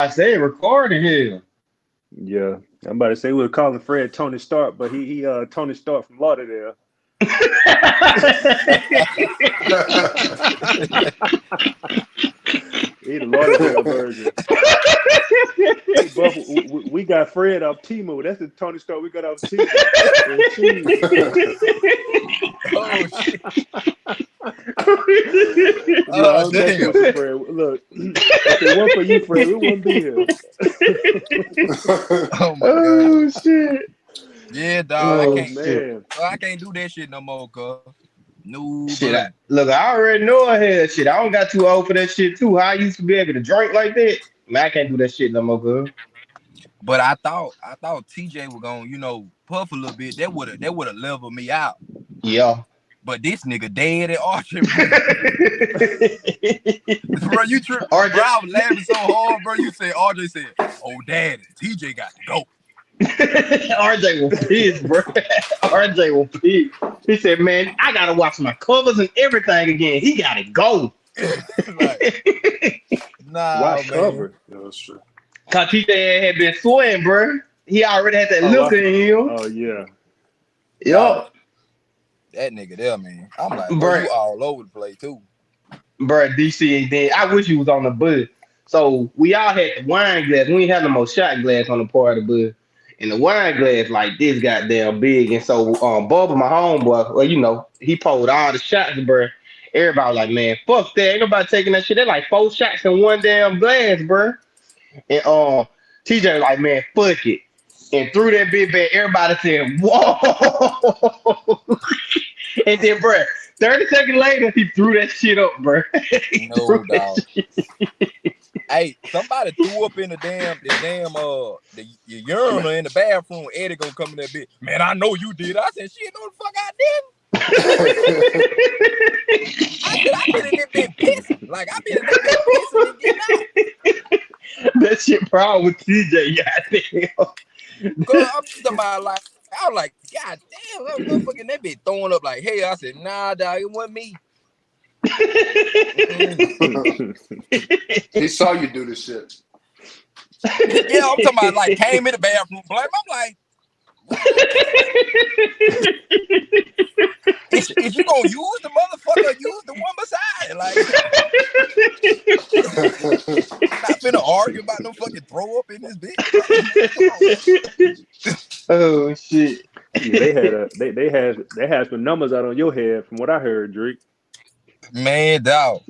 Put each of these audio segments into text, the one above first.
I say recording here. Yeah, I'm about to say we were calling Fred Tony Stark, but he Tony Stark from Lauderdale. He the Lauderdale version. Hey, Buff, we got Fred off Timu. That's the Tony Stark we got off Timu. And cheese. Oh shit! No, Oh I'm messing damn! with you, Fred. Look, if it weren't for you, Fred, we wouldn't be here. Oh my god! Oh shit. Yeah, dog. Oh Shit. man. I can't do that shit no more, cuz. No, Shit. buddy. Look, I already know I had shit. I don't got too old for that shit too. How I used to be able to drink like that. Man, I can't do that shit no more, girl. But I thought TJ was gonna, puff a little bit. That would have leveled me out. Yeah. But this nigga dead at Archer, bro. You trip, bro. RJ, I was laughing so hard, bro. You said RJ said, "Oh, daddy, TJ got to go." RJ was pissed, bro. RJ was pissed. He said, "Man, I gotta watch my covers and everything again. He gotta go." Like, nah, Watch man. cover. Yeah, that's true. Cause TJ had been swaying, bro. He already had that Oh, look in him. oh yeah. Dog, Yup, that nigga there, man. I'm like, bro, bro. you all over the place too. Bro, DC and then I wish you was on the bus. So we all had the wine glass. We ain't had no more shot glass on the part of the bus. And the wine glass like this goddamn big. And so Bubba, my homeboy, well, he pulled all the shots, bro. Everybody was like, man, fuck that. Ain't nobody taking that shit. They like 4 shots in one damn glass, bro. And TJ was like, man, fuck it. And threw that big bag. Everybody said, whoa. And then, bro, 30 seconds later, he threw that shit up, bro. He threw No, that dog. Hey, somebody threw up in the urinal in the bathroom. Eddie gonna come in that bitch. Man, I know you did. I said, shit, no the fuck I didn't. I said, I been in that bitch pissing. Like, I been in that bitch pissing and getting out. That shit problem with TJ, goddamn. Cause I'm talking about, like, I was like, God damn, that motherfucking that bitch throwing up like, hey, I said, nah, dog, it wasn't me. He saw you do this shit. Yeah, I'm talking about, like, came in the bathroom, blame. I'm like, if you gonna use the motherfucker, use the one beside it. Like, not finna argue about no fucking throw up in this bitch. Oh shit. Yeah, they had some numbers out on your head from what I heard, Drake. Man, dog.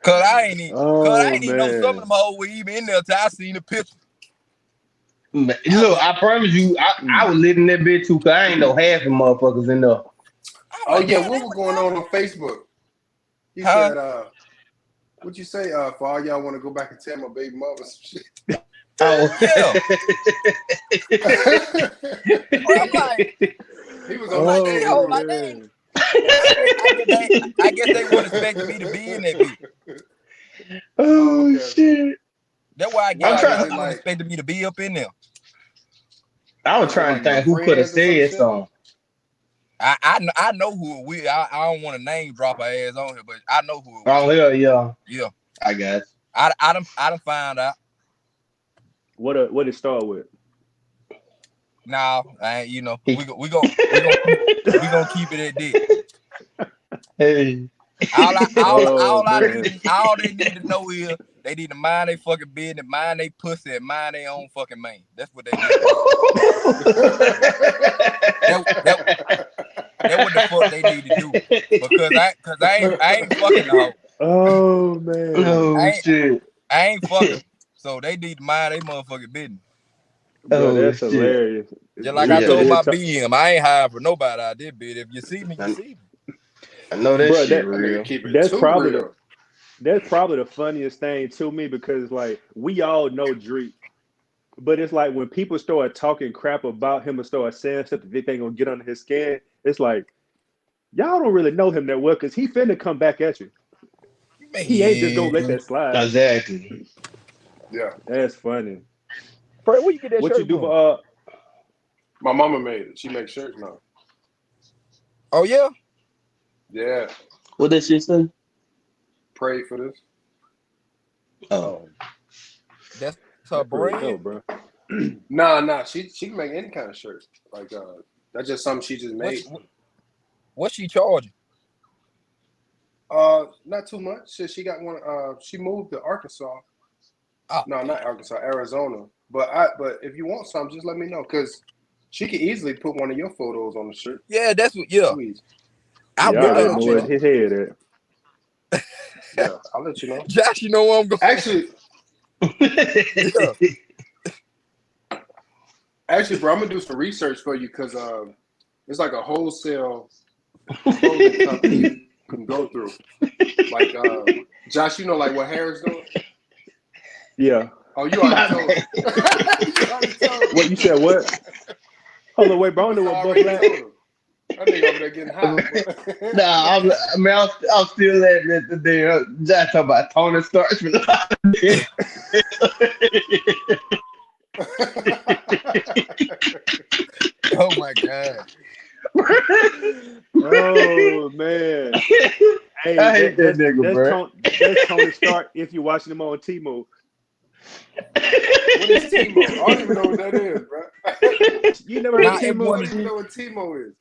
Cause I ain't Oh even know some of man. them hoes were even in there till I seen the picture. Look, I promise you, I was living that bitch too, cause I ain't know half the motherfuckers in there. Oh yeah, what was going on Facebook? He said, "What'd you say? For all y'all want to go back and tell my baby mother some shit." Oh Yeah. Bro, I'm like, He was Oh, on like, that these shit, hoes, bro. like, they ain't. I guess they would expect me to be in that bitch. oh okay. shit. That's why I I'm guess trying. they would expect me to be up in there. I was Was it trying to like your think who could have friends or some said shit? something. I know who it was. I don't want to name drop her ass on here, but I know who it was. Oh hell yeah. Yeah. I guess. I done found out. What it start with? Now, we gonna keep it at that. Hey. All Man. they need to know is they need to mind their fucking business, mind their pussy, and mind their own fucking man. That's what they need to do. That what the fuck they need to do. Because I ain't fucking the hoe. Oh man. Oh shit. I ain't fucking. So they need to mind their motherfucking business. Bro, Oh that's shit. hilarious. Just like I Drake said told they my talk, BM, I ain't hiring for nobody out there, bitch. If you see me, you I, see me. I know that bro, shit That nigga real. keep it that's too probably the real. that's probably the funniest thing to me because like we all know Drake, but it's like when people start talking crap about him and start saying stuff that they think gonna get under his skin, it's like y'all don't really know him that well because he finna come back at you. He ain't just gonna let Man. that slide. Exactly. Yeah, That's funny. Fred, where you get that What you shirt do from? for my mama made it. She makes shirts now. Oh yeah? Yeah, What that shit say? pray for this. Oh. That's her That's pretty dope, brand. bro. Nah. She can make any kind of shirt. Like that's just something she just What made. what she charging? Not too much. She got one. She moved to Arkansas. Ah, No, not Arkansas, Arizona. But if you want some, just let me know, because she could easily put one of your photos on the shirt. yeah, that's what. Yeah, Too easy. I Yeah, I really already I'll know let you where know. his head at. Yeah, I'll let you know. Josh, you know where I'm going. Actually, Yeah. bro, I'm gonna do some research for you, because it's like a wholesale clothing company you can go through. Like Josh, you know, like what Harris doing? Yeah. Oh, you already told him. You already told him. What you said? What? Hold on, wait, bro. I don't know I what Buff already Black. told him. That nigga over there getting hot. Nah, I'm still laughing at the damn Josh talking about Tony Stark. Oh my god. Oh man. Hey, I hate that nigga, bro. That's Tony Stark if you're watching him on T-Move. What is Timo? I don't even know what that is, bro. You never heard Nah, of I it T-Move? one don't even know what Timo is.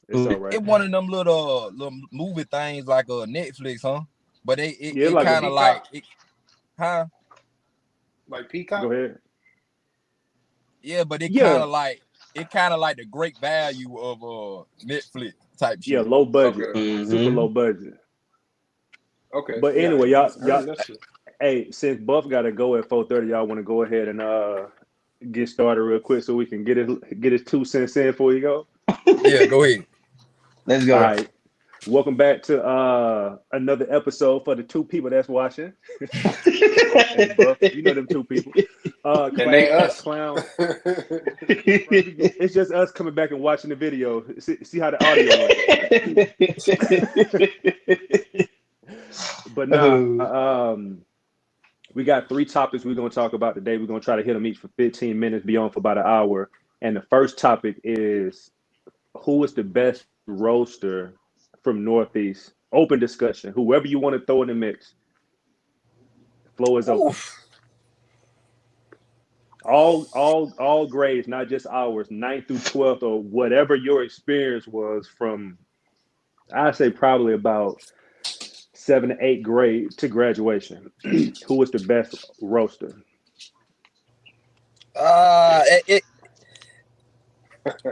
It's all right. it one of them little movie things like Netflix, huh? But Yeah, it like kind a of like Peacock? it, huh? Like Peacock? go ahead. Yeah, but it Yeah, kind of like the great value of Netflix type yeah, shit. low budget, Okay. super Mm-hmm. low budget. Okay. But Yeah, anyway, I y'all, heard that shit. hey, since Buff got to go at 4:30, y'all want to go ahead and get started real quick so we can get his 2 cents in before you go. Yeah, go ahead. Let's All go. right. Welcome back to another episode for the two people that's watching. And Buff, you know them two people. And they us. Clown. It's just us coming back and watching the video. See how the audio went. But now, we got 3 topics we're going to talk about today. We're going to try to hit them each for 15 minutes, be on for about an hour. And the first topic is, who is the best roaster from Northeast? Open discussion. Whoever you want to throw in the mix. The floor is open. Oof. All grades, not just ours, 9th through 12th, or whatever your experience was from, I'd say probably about 7th to 8th grade to graduation. Who was the best roaster?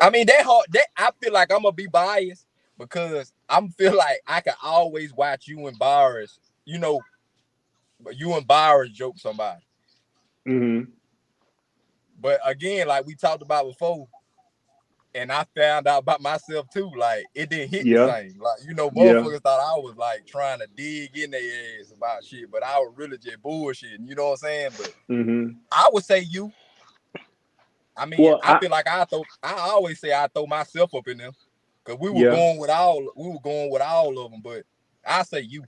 I mean, that hard. That I feel like I'm gonna be biased because I'm feel like I can always watch you and Bowers. You know, you and Bowers joke somebody. Mm-hmm. But again, like we talked about before, and I found out about myself too. Like it didn't hit the Yeah. same. Like Yeah. motherfuckers thought I was like trying to dig in their ass about shit, but I was really just bullshitting. You know what I'm saying? But Mm-hmm. I would say you. I mean, Well, I feel like I always say I throw myself up in them because we were yeah. going with all of them. But I say you.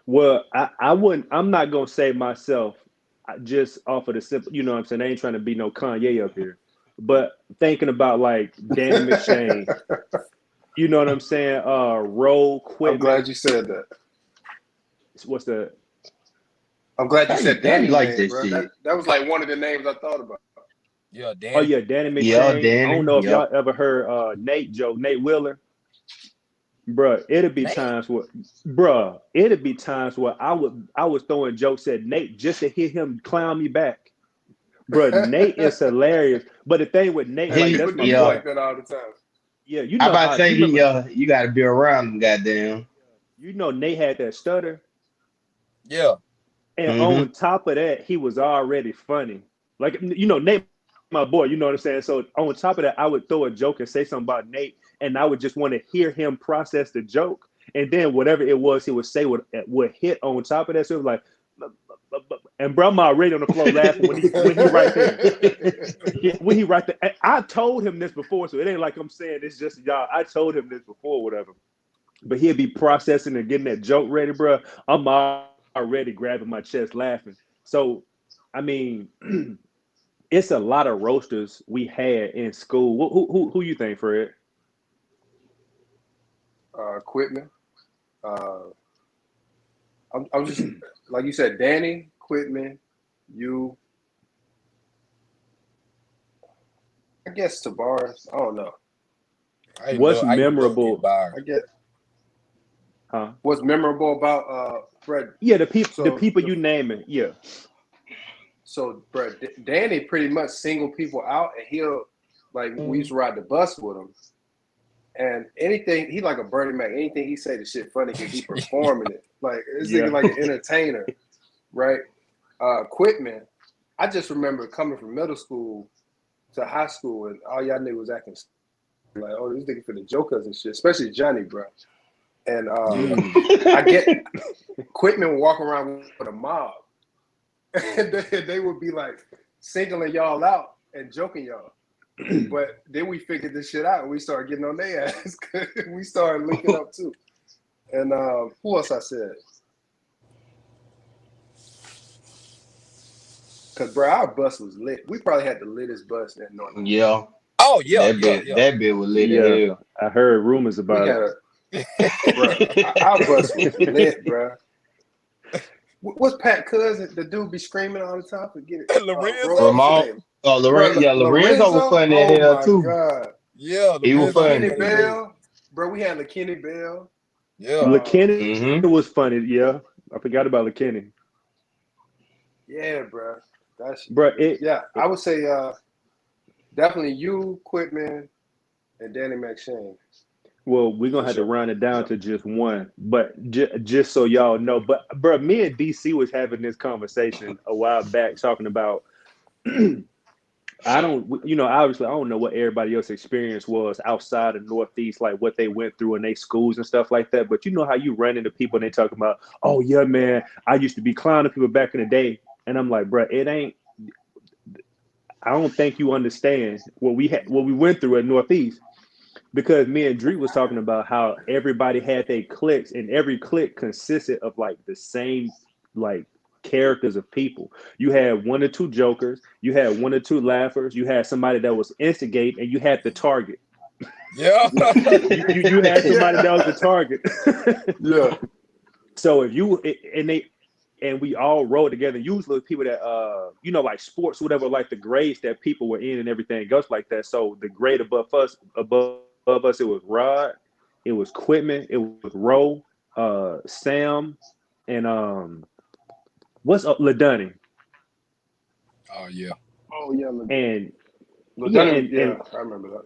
Well, I wouldn't. I'm not gonna say myself. Just off of the simple, you know what I'm saying? I ain't trying to be no Kanye up here, but thinking about like Danny McShane, you know what I'm saying? Roll I'm Quitman. glad you said that. What's the? I'm glad you said Danny like name, this bro. shit. That was like one of the names I thought about. Yeah, Oh Danny. yeah, Danny McShane. Yeah, I Danny. don't know if Yep. y'all ever heard Nate Wheeler. Bruh, it'd be times where I was throwing jokes at Nate just to hear him clown me back. Bruh, Nate is hilarious. But the thing with Nate, like People that's my do you boy. like that all the time. Yeah, you I know about how to say you remember. you got to be around him, goddamn. You know Nate had that stutter, Yeah. and Mm-hmm. on top of that, he was already funny. Like Nate, my boy. You know what I'm saying? So on top of that, I would throw a joke and say something about Nate, and I would just want to hear him process the joke, and then whatever it was he would say would hit on top of that. So it was like, and bro, I'm already on the floor laughing when he right there. When he right there, I told him this before, so it ain't like I'm saying it's just y'all. I told him this before, whatever. But he'll be processing and getting that joke ready, bro. I'm already grabbing my chest laughing. So, I mean, it's a lot of roasters we had in school. Who you think, Fred? Quitman. I'm just like you said, Danny, Quitman, you. I guess Tavares. I don't know. What's I used to love memorable? Ed Byron. I guess Huh? what's memorable about Fred. Yeah, the people So you naming. Yeah. So, bro, Danny pretty much single people out, and he'll like we used to ride the bus with him, and anything he like a Bernie Mac. Anything he say, the shit funny because he performing it. Like this nigga like an entertainer, right? Quitman. I just remember coming from middle school to high school, and all y'all niggas was acting like, oh, this nigga for the jokers and shit, especially Johnny, bro. And I get Quitman walking around with a mob. And they would be like singling y'all out and joking y'all. But then we figured this shit out and we started getting on their ass. We started linking up too. And who else I said? Because, bro, our bus was lit. We probably had the littest bus in North. Yeah. Oh yeah, That bit was lit as hell. I heard rumors about it. Bro, our bus was lit, bro. What's Pat Cousin? The dude be screaming all the time. Forget it. Lorenzo? Ramon. Oh, Lorenzo. Yeah, Lorenzo was funny as hell too. God. Yeah, he was funny. LaKenny Bell, bro. We had LaKenny Bell. Yeah, LaKenny was funny. Yeah, I forgot about LaKenny. Yeah, bro. Bro, I would say definitely you, Quitman, and Danny McShane. Well, we're gonna have to round it down to just one, but just so y'all know. But bro, me and DC was having this conversation a while back, talking about. I don't, obviously, I don't know what everybody else's experience was outside of Northeast, like what they went through in their schools and stuff like that. But you know how you run into people and they talk about, oh yeah, man, I used to be clowning people back in the day, and I'm like, bro, it ain't. I don't think you understand what we went through at Northeast. Because me and Dree was talking about how everybody had their cliques, and every clique consisted of like the same like characters of people. You had one or two jokers, you had one or two laughers, you had somebody that was instigate, and you had the target. Yeah. you had somebody that was the target. Yeah. So if you and we all rode together, usually people that like sports, whatever, like the grades that people were in and everything else like that. So the grade above us, it was Rod, it was Quitman, it was Roe, Sam, and what's up, LaDunny. Oh yeah. Oh yeah. And LaDunny, I remember that.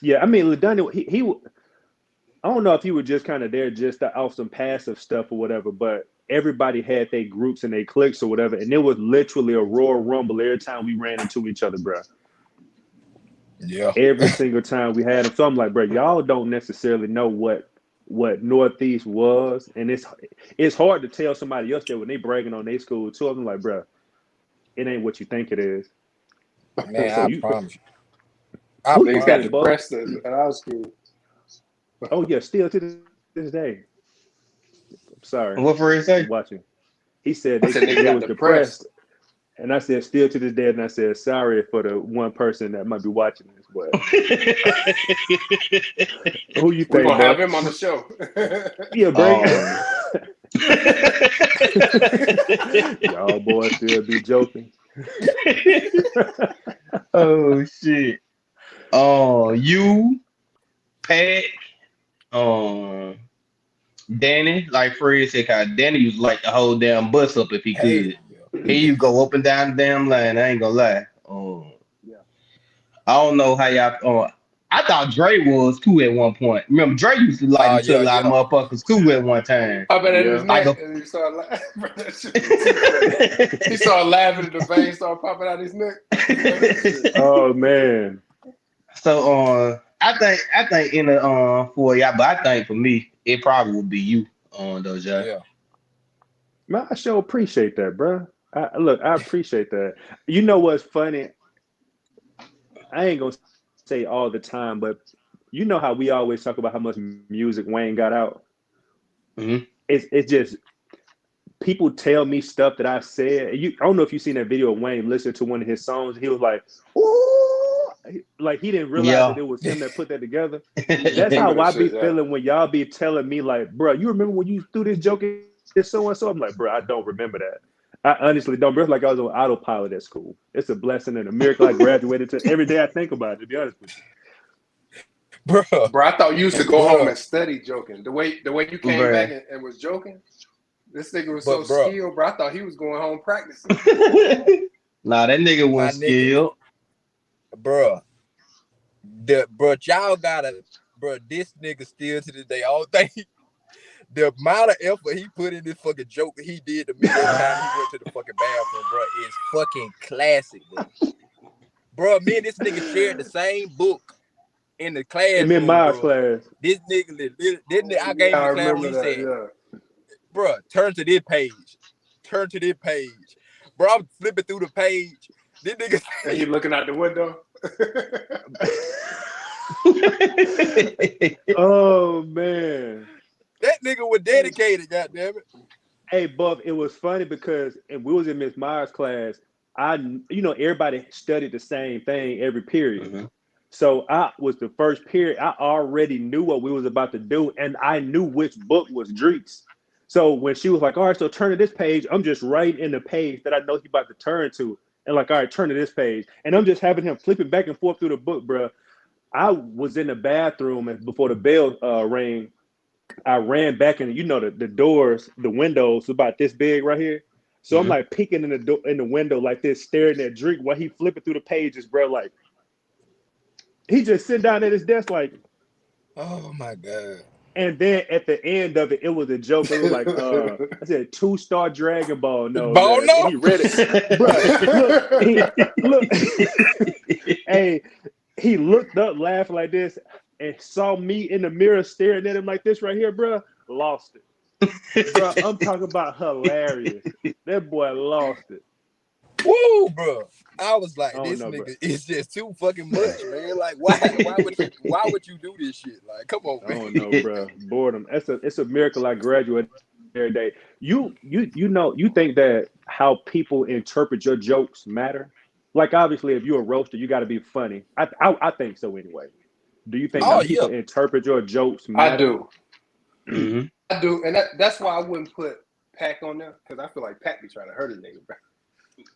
Yeah, I mean LaDunny, he I don't know if he was just kind of there just to off some passive stuff or whatever, but everybody had their groups and their cliques or whatever, and it was literally a Royal Rumble every time we ran into each other, bro. Yeah. Every single time we had them. So I'm like, bro, y'all don't necessarily know what Northeast was, and it's hard to tell somebody else that when they bragging on their school too. I'm like, bro, it ain't what you think it is. Man, So I promise you. They got depressed at our school. Oh yeah, still to this day. I'm sorry. What for he say? Watching. He said they was depressed. And I said, still to this day, and I said, sorry for the one person that might be watching this, but who you think? We're gonna have him on the show. Yeah, bring y'all boys still be joking. Oh shit. You, Pat, Danny, like Fred said, Danny used to like to hold damn bus up if he could. He go up and down the damn line. I ain't gonna lie. I don't know how y'all. I thought Dre was too at one point. Remember, Dre used to like to a lot of motherfuckers too at one time. I bet his neck, and he started laughing. He started laughing, and the veins started popping out his neck. Oh man. So I think in the for y'all, but I think for me, it probably would be you though, Jay. Yeah. Man, I sure appreciate that, bro. I appreciate that. You know what's funny? I ain't gonna say all the time, but you know how we always talk about how much music Wayne got out. Mm-hmm. It's just people tell me stuff that I said. I don't know if you seen that video of Wayne listening to one of his songs. He was like, "Ooh," like he didn't realize that it was him that put that together. That's how I be feeling when y'all be telling me like, bro, you remember when you threw this joke this so and so. I'm like, bro, I don't remember that. I honestly don't. Bro, it's like I was on autopilot at school. It's a blessing and a miracle I graduated to. Every day I think about it, to be honest with you. Bro, Bro, I thought you used to go Bruh. home and study joking. The way you came Bruh. back and was joking, this nigga was so But, bruh. skilled, bro. I thought he was going home practicing. Nah, that nigga wasn't My nigga. skilled. bro, y'all gotta, bro. This nigga still to this day, all thing. The amount of effort he put in this fucking joke he did to me every time he went to the fucking bathroom, bro, is fucking classic, bro. Bro, me and this nigga shared the same book in the class. And me and Miles' class. This nigga, I gave him I the class remember when he that. said, Yeah. bro, turn to this page. Turn to this page. Bro, I'm flipping through the page. This nigga And you looking out the window. Oh man. that nigga was dedicated, goddammit. Hey, Buff, it was funny because and we was in Miss Myers' class. Everybody studied the same thing every period. Mhm. So I was the first period. I already knew what we was about to do, and I knew which book was Dreek's. So when she was like, all right, so turn to this page, I'm just right in the page that I know he's about to turn to. And like, all right, turn to this page. And I'm just having him flipping back and forth through the book, bro. I was in the bathroom and before the bell rang, I ran back and the doors, the windows about this big right here. So I'm like peeking in the window like this, staring at Drake while he flipping through the pages, bro. Like he just sitting down at his desk, like, oh my god. And then at the end of it, it was a joke. It was like, I said 2-star Dragon Ball. No, Ball, man. no. And he read it. Bro, look. Hey, he looked up, laughing like this, and saw me in the mirror staring at him like this right here, bro. Lost it. Bro, I'm talking about hilarious. That boy lost it. Woo, bro. I was like, I this don't know, nigga is just too fucking much, man. Like, why would you do this shit? Like, come on, I man. don't know, bro. Boredom. It's a miracle I graduate every day. You think that how people interpret your jokes matter? Like obviously, if you're a roaster, you got to be funny. I think so anyway. Do you think how people interpret your jokes matter? I do. Mm-hmm. I do, and that's why I wouldn't put Pac on there because I feel like Pac be trying to hurt a nigga, bro.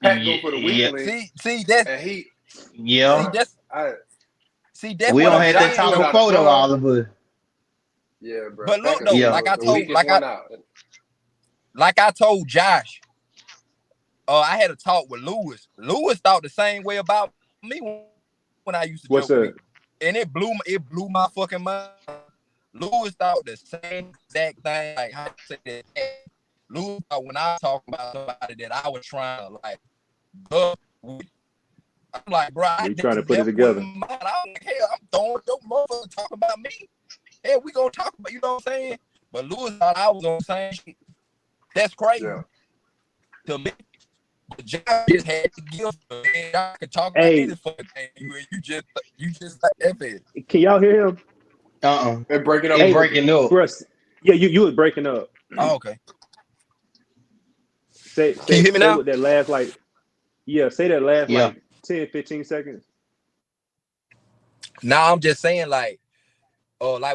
Pac go for the weakling. See that's and he. Yeah. that's We what don't I'm have that saying. talk before though, all of us. Yeah, bro. But look though, Yeah. like I told Josh, I had a talk with Lewis. Lewis thought the same way about me when I used to What's joke that? with him. And it blew my fucking mind. Lewis thought the same exact thing. Like how I said that. Lewis thought when I talk about somebody that I was trying to like buff with. I'm like, bro, You trying to put it together. I'm like, hell, I'm throwing dope motherfucker talking about me. Hell, we gonna talk about, you know what I'm saying? But Lewis thought I was on the same shit. That's crazy. Yeah. To me, the job just had to give. Man, I could talk about any fucking thing. You just like that man. Can y'all hear him? They're breaking up. Hey, breaking up. Bro, yeah, you was breaking up. Oh, okay. Can you hear me now? With that last say that last 10, 15 seconds. Now I'm just saying like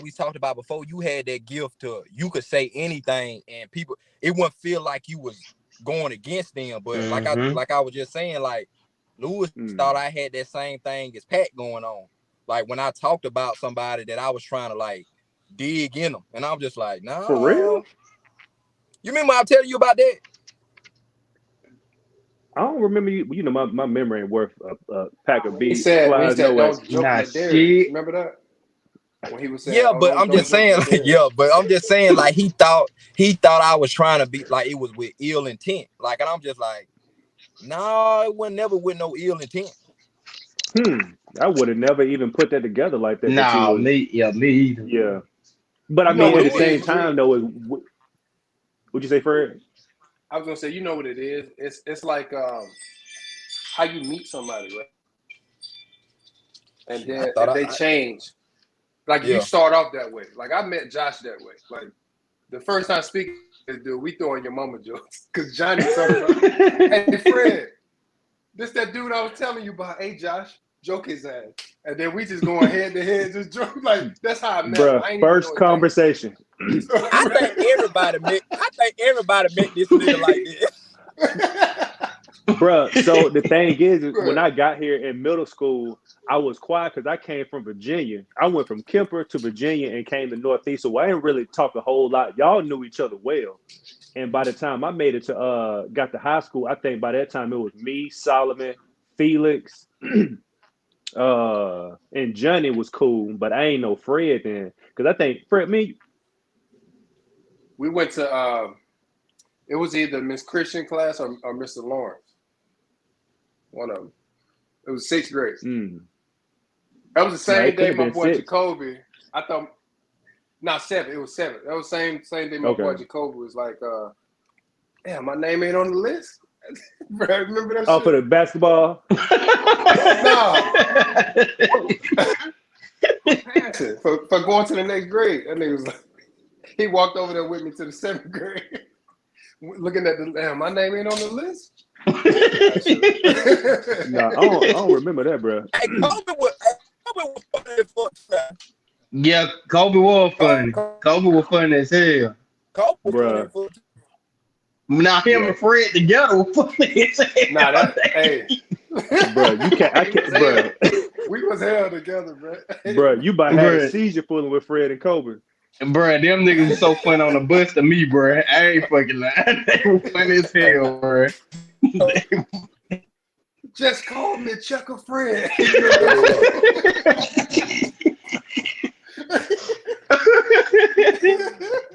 we talked about before, you had that gift to you could say anything and people it wouldn't feel like you was going against them. But like I was just saying, like Lewis thought I had that same thing as Pat going on. Like when I talked about somebody that I was trying to like dig in them, and I'm just like, nah. For real? You remember I telling you about that? I don't remember you. You know, my memory ain't worth a pack of beans. He said, don't joke with Darius. Remember that? When he was saying, but I'm just saying, but I'm just saying, like he thought I was trying to be like it was with ill intent. Like, and I'm just like, no, it was never with no ill intent. I would have never even put that together like that. No, me either. Yeah. But I mean, at the same time, though, what'd you say, Fred? I was gonna say, you know what it is? It's like how you meet somebody, right? And then if they change, like you start off that way. Like I met Josh that way. Like the first time speaking to this dude, we throwing your mama jokes because Johnny talking about, hey Fred, this that dude I was telling you about. Hey Josh, joke his ass, and then we just going head to head, just joke. Like that's how I met. Bruh, first conversation. I think everybody met this nigga like this. Bruh, so the thing is when I got here in middle school, I was quiet because I came from Virginia. I went from Kemper to Virginia and came to Northeast, so I didn't really talk a whole lot. Y'all knew each other well. And by the time I made it to got to high school, I think by that time it was me, Solomon, Felix, and Johnny was cool, but I ain't know Fred then. Because I think Fred, me. We went to it was either Miss Christian class or Mr. Lawrence. One of them. It was 6th grade. That was the same day my boy Jacoby. I thought, not 7. It was 7. That was same day my boy Jacoby was like, damn, my name ain't on the list. Bro, remember that? Oh, shit? for the basketball. No. for going to the next grade. That nigga was like, he walked over there with me to the 7th grade, looking at the damn. My name ain't on the list. Nah, I don't remember that, bro. Hey, Kobe was funny as fuck. Yeah, Kobe was funny. Kobe was funny as hell. Kobe was funny Bruh. as fuck. Now him and Fred together were funny as hell. Nah, that hey, Bro, you can't. I can't, bro. we was hell together, bro. Bro, you about to have a Bruh. seizure fooling with Fred and Kobe. Bruh, them niggas is so funny on the bus to me, bruh. I ain't fucking lying. They were funny as hell, bruh. Just call me Chucker Fred.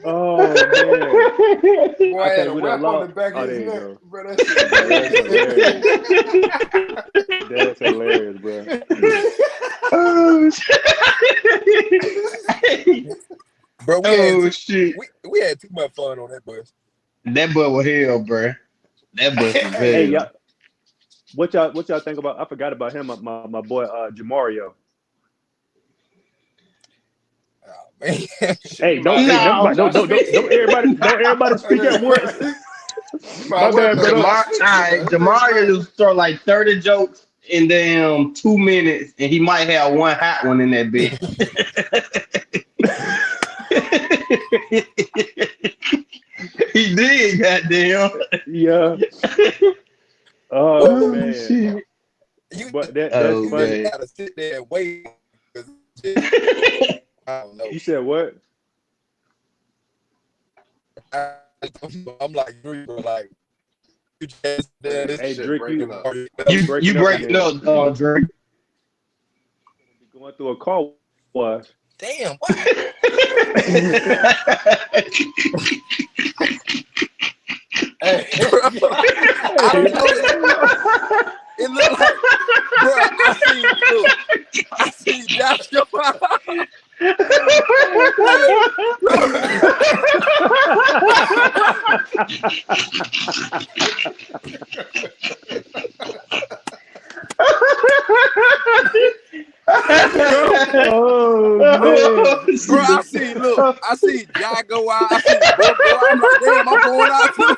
Oh man. Boy, I had a we rap done on lost. the back Oh, of there his you neck. go. Bro, That's hilarious, bro. Oh, shit. Bro, Shit. we had too much fun on that bus. That butt was hell, bruh. That butt was hell. Hey, y'all. What y'all think about? I forgot about him. My boy Jamario. Oh, man. Hey, don't everybody speak at once. My bad, brother. Jamario used to throw like 30 jokes in damn 2 minutes, and he might have one hot one in that bitch. He did, goddamn. Yeah. Oh man. Shit. But that's Oh, funny. You man. gotta sit there and wait. I don't know. You said what? I'm like, Drake, bro, like, you just this Hey, shit Drake, breaking you- up. You breaking up, Drake. Be going through a car wash. Damn, what? Hey. I don't know. It looked like, bro, I seen Joshua. Oh man. Bro, I see Jai go out. I see Bo go out. I'm like, damn, I'm going out too.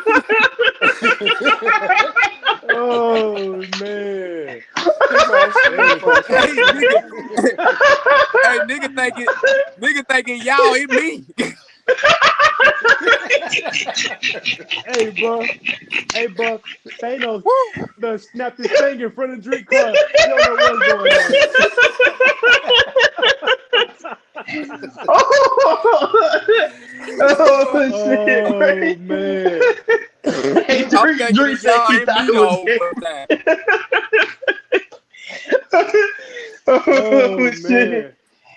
Oh man. Hey, nigga thinking y'all hit me. Hey, bro. Thanos done snapped his finger in front of Drake car. You don't know what's going on. Shit, Oh man. Hey, I'm thinking Drake said y'all he hit thought me it the was whole dead. Oh shit. man.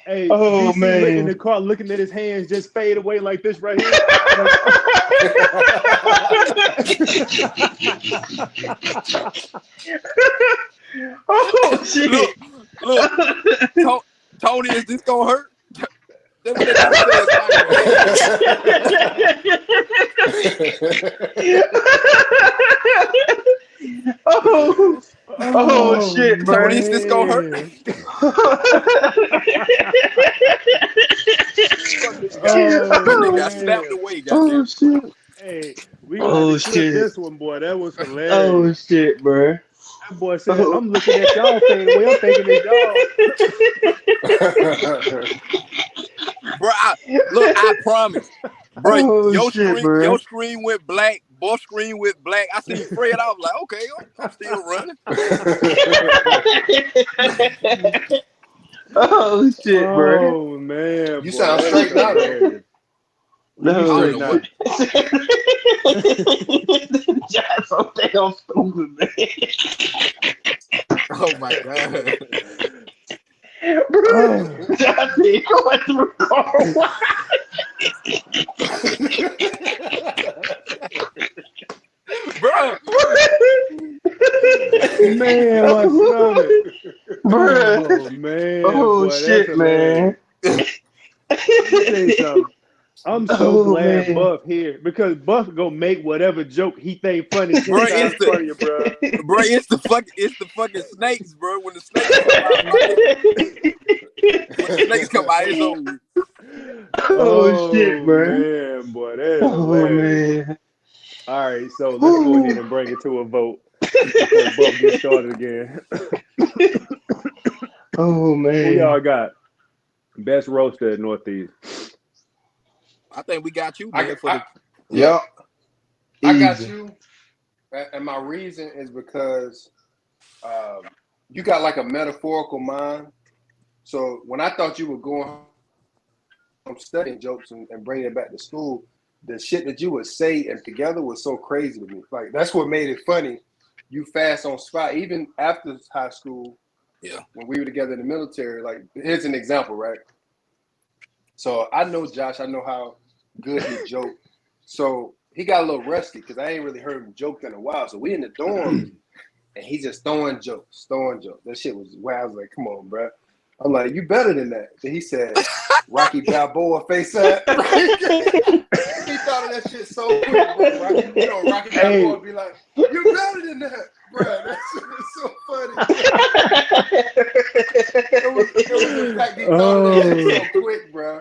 Hey, Oh, DC man. in the car looking at his hands just fade away like this right here. Oh shit. Look, Tony, is this gonna hurt? That's what Oh shit, bro. Tony, is this gonna hurt? Nigga got snapped away, goddamn. Shit. Hey, we gonna have to clip shit. this one, boy. That was hilarious. Oh shit, bro. That boy said, I'm looking at y'all fade away. I'm thinking it's y'all. bro. I promise, bro. Oh, your shit, bro. your screen went black. Both screen went black. I seen Fred. I was like, okay, I'm still running. Oh shit, bro. Oh man, You boy, sound that's straight now, though. hilarious. No, You I don't straight know now. what. John's so damn stupid, man. Oh my god. Bro, Oh. John said going through car wash. Bro, Man, my stomach. Bro. Oh man, Oh boy, shit, that's man. hilarious. Let me tell you something. I'm so Oh, glad man. Buff here because Buff gonna make whatever joke he think funny 10 Bro, times it's funnier, bro. bro, it's the fucking snakes, bro. When the snakes come out, when the snakes come out, it's over. Oh shit, bro. Man, boy, that is Oh hilarious. man. All right, so let's go ahead and bring it to a vote before Buff gets started again. Oh Who man. y'all got? Best roaster at Northeast. I think we got you, I man. got- For the Yep. I got Easy. you, and my reason is because you got like a metaphorical mind. So when I thought you were going home studying jokes and bringing it back to school, the shit that you would say and together was so crazy to me. Like that's what made it funny. You fast on spot, even after high school. Yeah. When we were together in the military, like here's an example, right? So I know Josh. I know how good he joked. So he got a little rusty because I ain't really heard him joke in a while. So we in the dorms and he just throwing jokes. That shit was wow. I was like, come on, bro. I'm like, you better than that. Then he said, Rocky Balboa face up. He thought of that shit so quick, bro. Rocky Balboa be like, you better than that, bro. That shit was so funny. It was the fact he thought of that shit so quick, bro.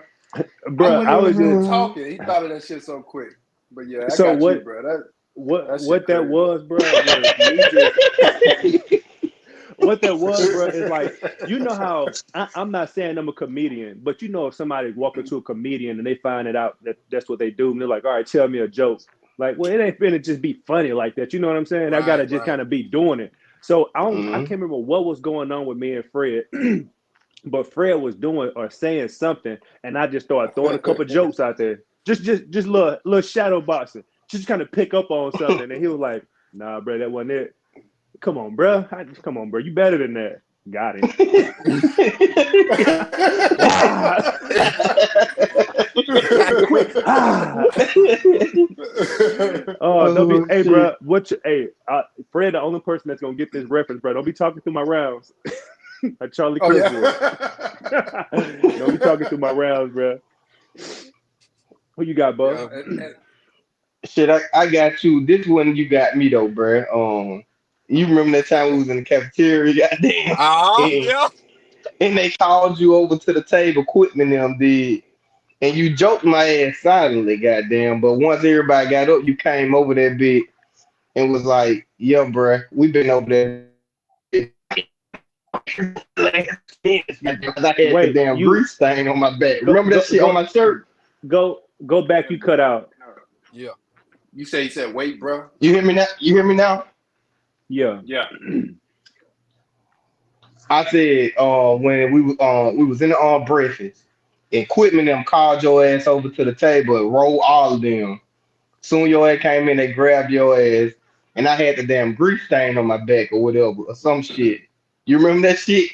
Bro, I was just talking. He thought of that shit so quick. But yeah, I So got what- you, bro. what That shit what that crazy. was, bro. Was me just what that was, bro, is like, you know how I'm not saying I'm a comedian, but you know if somebody walk into a comedian and they find it out that that's what they do, and they're like, all right, tell me a joke. Like, well, it ain't finna just be funny like that. You know what I'm saying? I gotta just kind of be doing it. So I can't remember what was going on with me and Fred, but Fred was doing or saying something, and I just started throwing a couple jokes out there, just little shadow boxing, just kind of pick up on something, and he was like, nah, bro, that wasn't it. Come on, bro. Come on, bro. You better than that. Got him. Oh, don't be. Oh, Hey, shit. bro. Fred, the only person that's gonna get this reference, bro. Don't be talking through my rounds. Like Charlie Oh, Kirk yeah. would. Don't be talking through my rounds, bro. Who you got, bro? Shit, I got you. This one you got me though, bro. You remember that time we was in the cafeteria, goddamn, yeah. and they called you over to the table, Quitman them did, and you joked my ass silently, goddamn. But once everybody got up, you came over that bit and was like, "Yeah, bro, we been over there." Because I had the Wait, damn grease stain on my back. Go- Remember that go- shit go- on my shirt? Go back. You cut out. Yeah. You said wait, bro. You hear me now? You hear me now? Yeah. Yeah. I said, when we was in the breakfast, equipment them called your ass over to the table, and rolled all of them. Soon your ass came in, they grabbed your ass, and I had the damn grease stain on my back or whatever, or some shit. You remember that shit?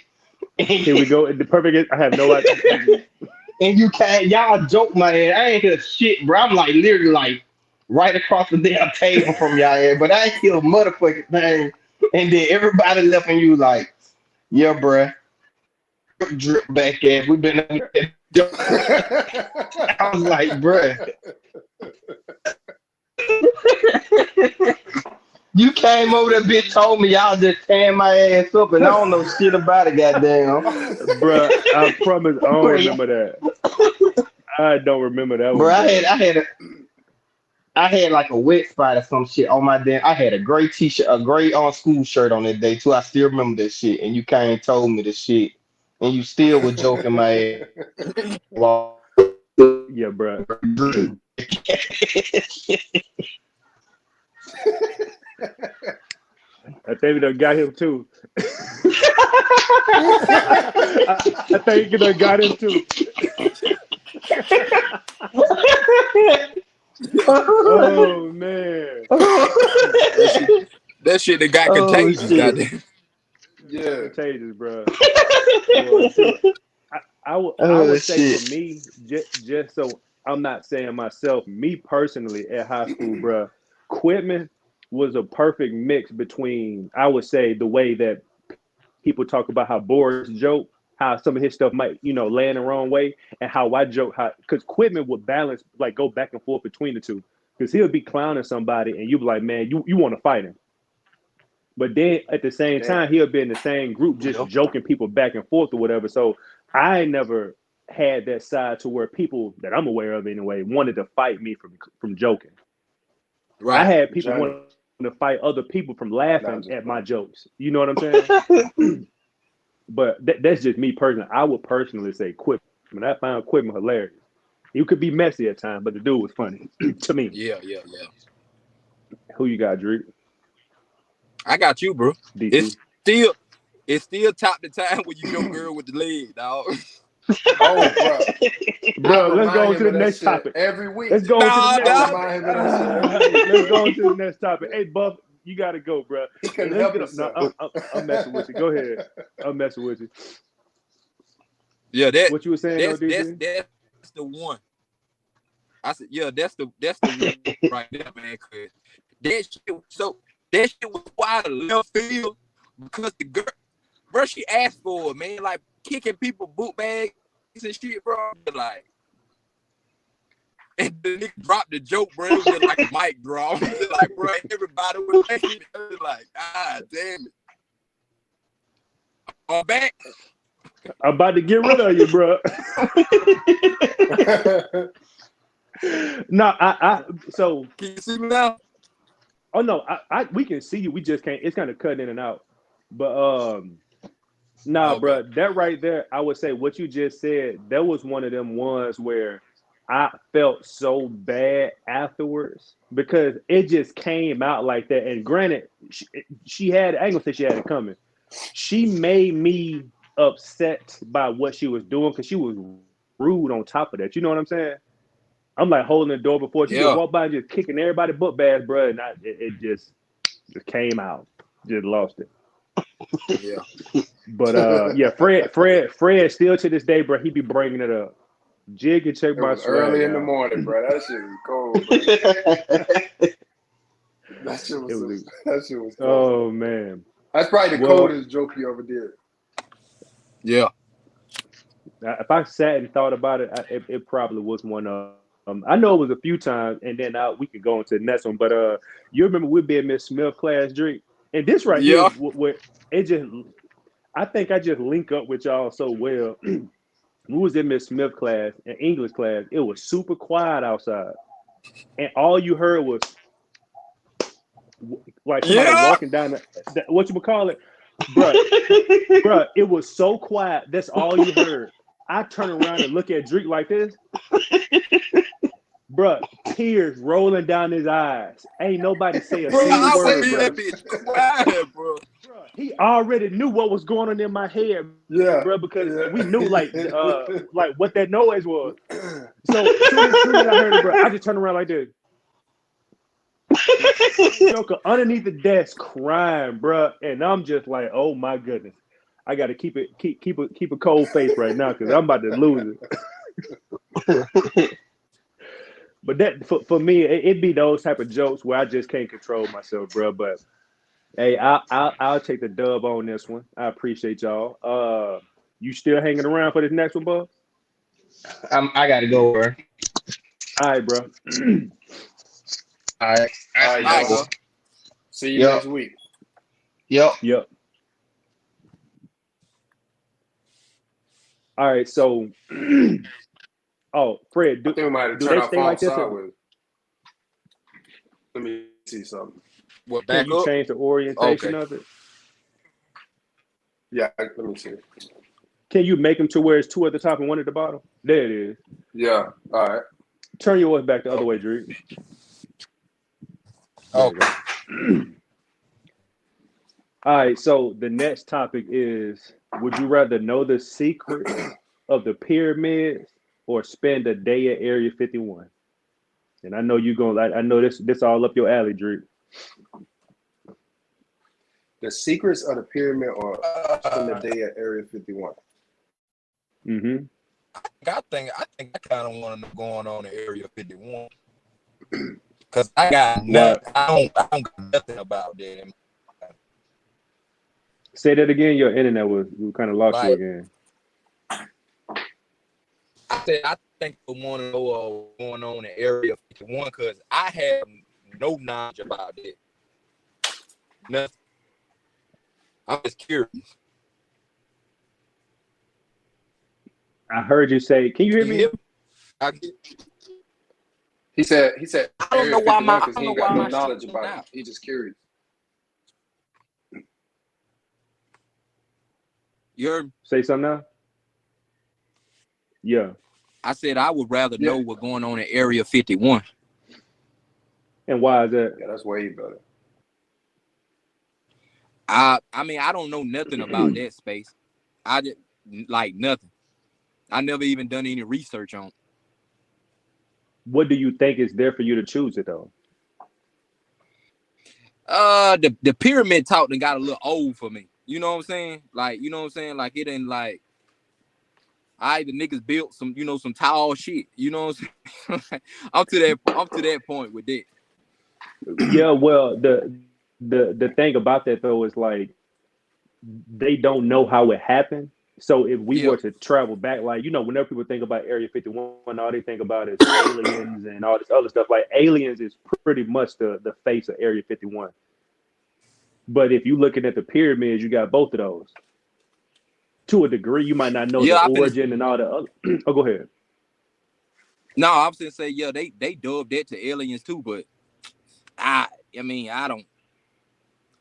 Here we go. The perfect. I have no idea. And you can't, y'all joke my ass. I ain't hear shit, bro. I'm like literally like right across the damn table from y'all ass, but I ain't hear a motherfucking thing. And then everybody left and you like, yeah, bruh. Drip back ass. We been over there. I was like, bruh. You came over there, bitch, told me y'all just tearing my ass up, and I don't know shit about it, goddamn. Bruh, I promise I don't remember that. I don't remember that one. Bruh, I had like a wet spot or some shit on my damn. I had a gray t-shirt, a gray on school shirt on that day too. I still remember that shit. And you came and told me the shit, and you still was joking my ass. Yeah, bro. I think we done got him too. I think you done got him too. Oh man. That shit that got contagious, goddamn. Yeah. Contagious, bro. Well, see, I would say shit. for me, just so I'm not saying myself, me personally at high school, bro, Quitman was a perfect mix between, I would say, the way that people talk about how Boris joke, how some of his stuff might, land the wrong way, and how I joke, because Quitman would balance, like go back and forth between the two. Because he'll be clowning somebody and you'll be like, man, you want to fight him. But then at the same time, he'll be in the same group just joking people back and forth or whatever. So I never had that side to where people that I'm aware of anyway wanted to fight me from joking. Right. I had people wanting to fight other people from laughing at my jokes. You know what I'm saying? But that's just me personally. I would personally say Quitman. I found Quitman hilarious. You could be messy at times, but the dude was funny to me. Yeah. Who you got, Drew? I got you, bro. DC. It's still top the time when you joke girl with the leg, dog. Oh, bro, let's go on to the next topic. Every week. Let's go on to the next topic. Let's go on to the next topic. Hey, Buff, you got to go, bro. He couldn't help himself. No, I'm messing with you. Go ahead. I'm messing with you. Yeah, what you were saying, that's the one. I said, yeah, that's the one right there, man. Cause that shit was out of left field because the girl, bro, she asked for it, man, like kicking people boot bags and shit, bro. Like, and the nigga dropped the joke, bro. It was just like a mic drop. Like, bro, everybody was like, ah, damn it. I'm back. I'm about to get rid of you, bro. No, so can you see me now? Oh no, we can see you. We just can't. It's kind of cutting in and out. But okay. Bro, that right there, I would say what you just said. That was one of them ones where I felt so bad afterwards because it just came out like that. And granted, she had. I ain't gonna say she had it coming. She made me upset by what she was doing because she was rude on top of that. You know what I'm saying? I'm like holding the door before she could walk by and just kicking everybody butt bass, bro. And it just came out. Just lost it. Yeah. But yeah, Fred still to this day, bro, he be bringing it up. Jig and check my swag early in out. the morning, bro. That shit was cold. That shit was cold. Oh man. That's probably the coldest joke you ever did. Yeah. If I sat and thought about it, it probably was one of I know it was a few times, and then we could go into the next one. But you remember we be in Miss Smith class, Drake, and this right here, where it just, I think I just link up with y'all so well. We was in Miss Smith class, in English class. It was super quiet outside, and all you heard was like somebody walking down the what you call it, bro. It was so quiet. That's all you heard. I turn around and look at Drake like this. Bruh, tears rolling down his eyes. Ain't nobody say a single word, bro. He already knew what was going on in my head, bro, because we knew like what that noise was. So as soon as I heard it, bro, I just turned around like this. Joker underneath the desk crying, bro, and I'm just like, oh my goodness, I got to keep a cold face right now because I'm about to lose it. But that for me, it be those type of jokes where I just can't control myself, bro. But hey, I'll take the dub on this one. I appreciate y'all. You still hanging around for this next one, bub? I gotta go, bro. All right, bro. All right, bro. See you next week. Yep. All right, so. Oh, Fred, do they stay like this? Let me see something. What, can you change the orientation of it? Yeah, let me see. Can you make them to where it's 2 at the top and 1 at the bottom? There it is. Yeah. All right. Turn yours back the other way, Drew. Okay. All right, so the next topic is: would you rather know the secrets of the pyramids or spend a day at Area 51? And I know you're gonna. I know this all up your alley, Drew. The secrets of the pyramid or spend the day at Area 51. Mm-hmm. I think I kind of want to know what's going on in Area 51 because I got nothing. I don't got nothing about that. Say that again. Your internet was kind of lost you Like, again. I said I think I want to know what's going on in Area 51 because I have no knowledge about it. Nothing. I'm just curious. I heard you say. Can you hear me? He said. I don't know why because he ain't got no knowledge about it. He's just curious. You heard me? Say something now. Yeah. I said I would rather know what's going on in Area 51. And why is that? Yeah, that's way better. I mean, I don't know nothing about that space. I just like nothing. I never even done any research on it. What do you think is there for you to choose it though? The pyramid talk done got a little old for me. You know what I'm saying? Like, you know what I'm saying? Like, it ain't like the niggas built some, you know, some tall shit. You know what I'm saying? I'm to that point with that. Yeah, well, the thing about that though is like they don't know how it happened. So if we were to travel back, like, you know, whenever people think about Area 51, all they think about is aliens and all this other stuff. Like, aliens is pretty much the face of Area 51. But if you're looking at the pyramids, you got both of those. To a degree, you might not know the origin and all the other. Oh, go ahead. No, I was gonna say, yeah, they dubbed that to aliens too, but I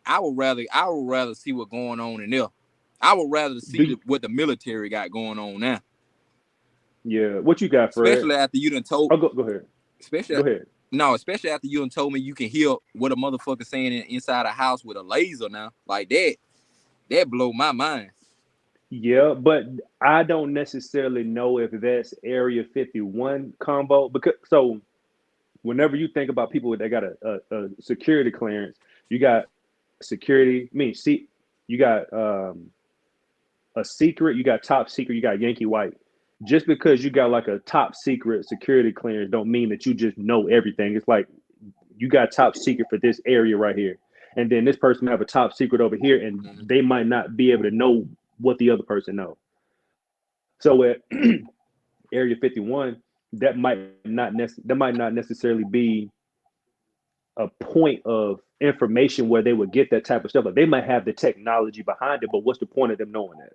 would rather see what's going on in there. I would rather see what the military got going on now. Yeah, what you got, Fred? Especially after you done told. Oh, go ahead. Go ahead. No, especially after you done told me you can hear what a motherfucker saying inside a house with a laser now. Like that. That blow my mind. Yeah, but I don't necessarily know if that's Area 51 combo because so whenever you think about people that got a security clearance, you got security. You got a secret, you got top secret, you got Yankee White. Just because you got like a top secret security clearance don't mean that you just know everything. It's like you got top secret for this area right here. And then this person have a top secret over here and they might not be able to know what the other person knows. So at Area 51, that might not necessarily be a point of information where they would get that type of stuff. Like they might have the technology behind it, but what's the point of them knowing that?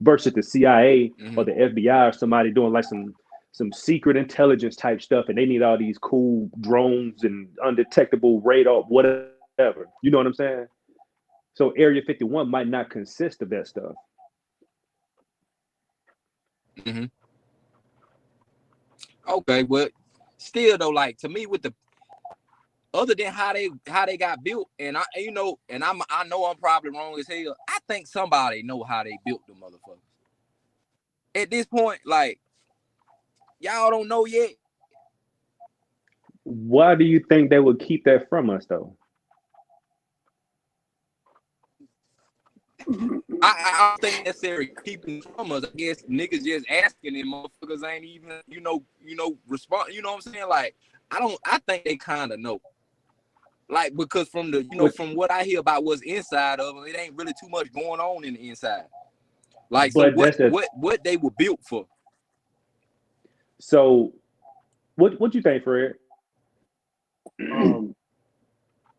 Versus the CIA or the FBI or somebody doing like some secret intelligence type stuff, and they need all these cool drones and undetectable radar, whatever. You know what I'm saying? So Area 51 might not consist of that stuff. Mm-hmm. Okay, but still though, like to me, with the other than how they got built, and I know I'm probably wrong as hell. I think somebody know how they built the motherfuckers. At this point, like y'all don't know yet. Why do you think they would keep that from us though? I don't think necessarily keeping from us. I guess niggas just asking them motherfuckers ain't even, respond. You know what I'm saying? Like, I think they kind of know. Like, because from from what I hear about what's inside of them, it ain't really too much going on in the inside. Like, so what they were built for. So what you think, Fred? I'm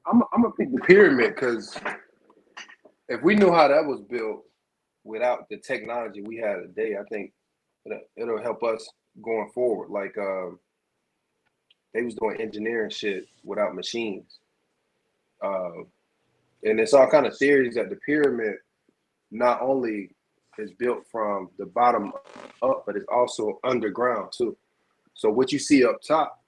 gonna pick the pyramid because if we knew how that was built without the technology we had today, I think it'll help us going forward. Like they was doing engineering shit without machines, and it's all kind of theories that the pyramid not only is built from the bottom up, but it's also underground too. So what you see up top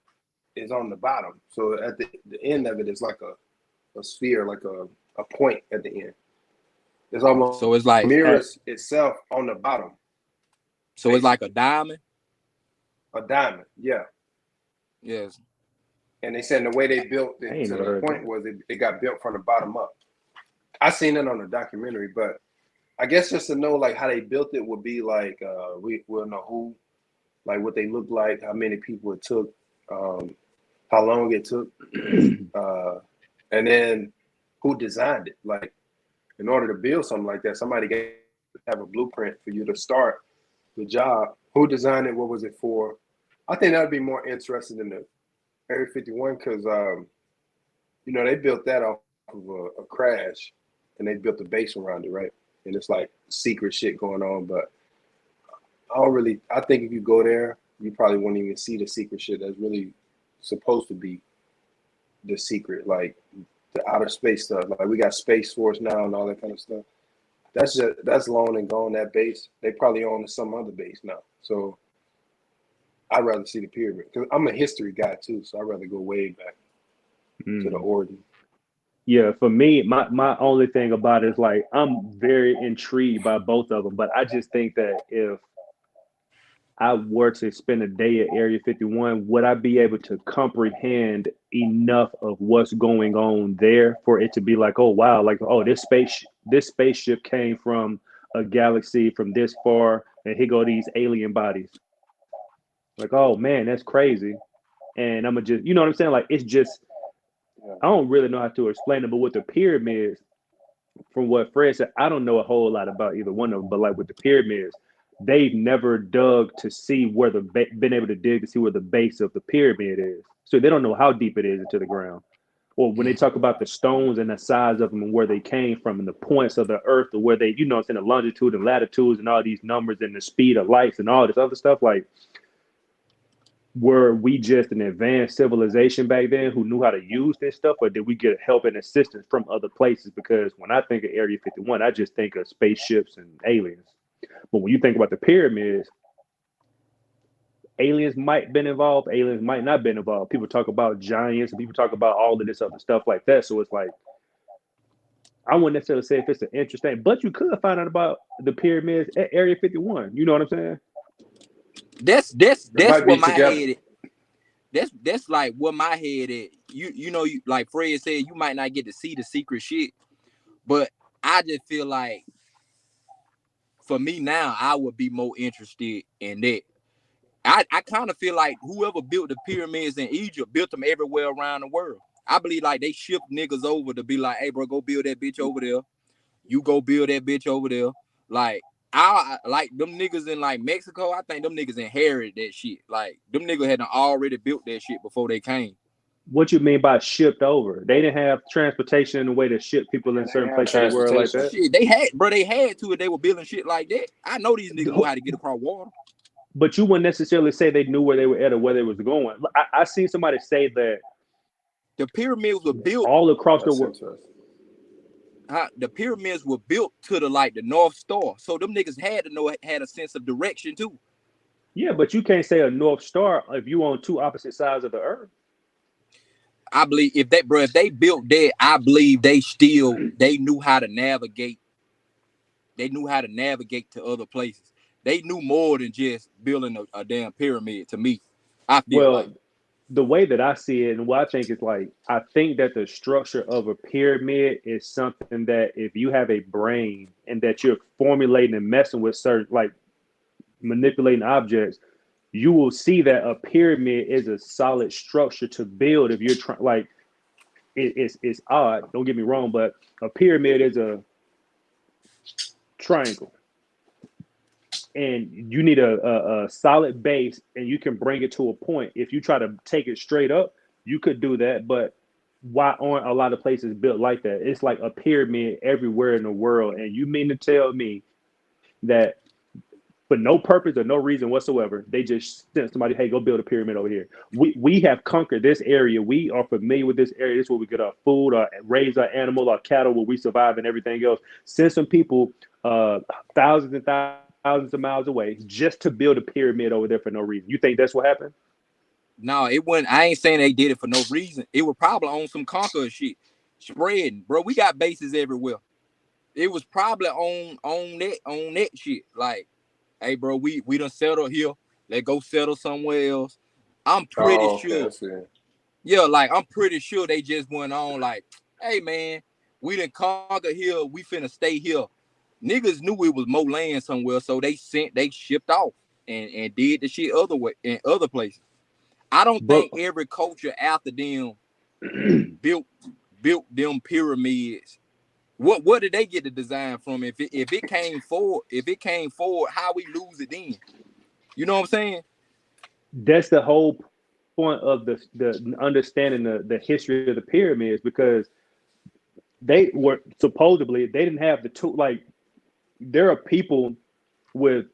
is on the bottom. So at the end of it is like a sphere, like a point at the end. It's almost So it's like mirrors itself on the bottom. so it's like a diamond. A diamond, yeah. Yes. And they said the way they built I it ain't to never the heard point was it got built from the bottom up. I seen it on a documentary, but I guess just to know like how they built it would be like we'll know who, like what they look like, how many people it took, how long it took, and then who designed it. Like in order to build something like that, somebody got to have a blueprint for you to start the job. Who designed it? What was it for? I think that would be more interesting than the Area 51 because you know they built that off of a crash, and they built a base around it, right? And it's like secret shit going on, but I think if you go there, you probably won't even see the secret shit that's really supposed to be the secret, like the outer space stuff. Like we got Space Force now and all that kind of stuff. That's long and gone. That base, they probably own some other base now. So I'd rather see the pyramid because I'm a history guy too. So I'd rather go way back to the origin. Yeah, for me, my only thing about it is like I'm very intrigued by both of them, but I just think that if I were to spend a day at Area 51, would I be able to comprehend enough of what's going on there for it to be like, oh wow, like oh this spaceship came from a galaxy from this far, and here go these alien bodies. Like, oh man, that's crazy. And I'm gonna just, you know what I'm saying? Like, it's just, I don't really know how to explain it, but with the pyramids, from what Fred said, I don't know a whole lot about either one of them, but like with the pyramids, they've never dug to see where been able to dig to see where the base of the pyramid is. So they don't know how deep it is into the ground. Or when they talk about the stones and the size of them and where they came from and the points of the earth or where they, you know, it's in the longitude and latitudes and all these numbers and the speed of lights and all this other stuff, like, were we just an advanced civilization back then who knew how to use this stuff, or did we get help and assistance from other places? Because when I think of Area 51, I just think of spaceships and aliens. But when you think about the pyramids, aliens might have been involved, aliens might not have been involved. People talk about giants and people talk about all of this other stuff like that. So it's like, I wouldn't necessarily say if it's an interesting, but you could find out about the pyramids at Area 51. You know what I'm saying? That's might what be my together. head. That's like what my head is. You know, like Fred said, you might not get to see the secret shit, but I just feel like for me now, I would be more interested in that. I kind of feel like whoever built the pyramids in Egypt built them everywhere around the world. I believe like they shipped niggas over to be like, hey bro, go build that bitch over there. You go build that bitch over there. Like I like them niggas in like Mexico. I think them niggas inherited that shit. Like them niggas had already built that shit before they came. What you mean by shipped over? They didn't have transportation in a way to ship people in certain places of the world like that. Shit, they had to if they were building shit like that. I know these niggas know how to get across water. But you wouldn't necessarily say they knew where they were at or where they was going. I seen somebody say that the pyramids were built all across the world. The pyramids were built to the North Star, so them niggas had a sense of direction too. Yeah, but you can't say a North Star if you on two opposite sides of the earth. I believe if they built that, I believe they knew how to navigate. They knew how to navigate to other places. They knew more than just building a damn pyramid. To me, I feel like the way that I see it and what I think is like, I think that the structure of a pyramid is something that if you have a brain and that you're formulating and messing with certain, like manipulating objects, you will see that a pyramid is a solid structure to build. If you're trying, like, it's odd, don't get me wrong, but a pyramid is a triangle. And you need a solid base, and you can bring it to a point. If you try to take it straight up, you could do that. But why aren't a lot of places built like that? It's like a pyramid everywhere in the world. And you mean to tell me that for no purpose or no reason whatsoever. They just sent somebody, hey, go build a pyramid over here. We have conquered this area. We are familiar with this area. This is where we get our food, our raise our animal, our cattle, where we survive and everything else. Send some people thousands and thousands of miles away just to build a pyramid over there for no reason. You think that's what happened? No, it wasn't. I ain't saying they did it for no reason. It was probably on some conquer shit, spreading, bro. We got bases everywhere. It was probably on that shit. Like, hey, bro, we done settled here. Let's go settle somewhere else. I'm pretty sure. Yeah, like I'm pretty sure they just went on like, hey man, we done conquer here. We finna stay here. Niggas knew it was more land somewhere, so they shipped off and did the shit other way in other places. I don't But think every culture after them built them pyramids. What did they get the design from? If it came forward, how we lose it then? You know what I'm saying? that's the whole point of the understanding the history of the pyramids, because they were supposedly they didn't have the tool. Like, there are people with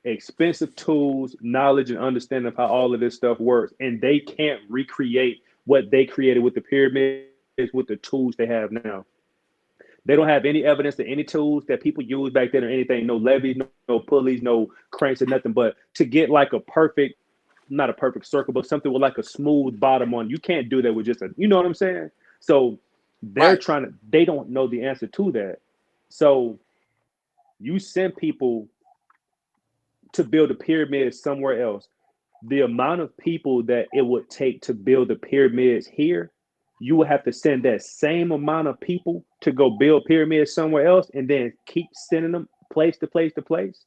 expensive tools, knowledge, and understanding of how all of this stuff works, and they can't recreate what they created with the pyramids with the tools they have now. They don't have any evidence of any tools that people used back then or anything. No levees, no pulleys, no cranks, or nothing. But to get like a perfect, not a perfect circle, but something with like a smooth bottom on, you can't do that with just a, you know what I'm saying? So they're Right. trying to, they don't know the answer to that. So you send people to build a pyramid somewhere else. The amount of people that it would take to build the pyramids here, you would have to send that same amount of people to go build pyramids somewhere else, and then keep sending them place to place to place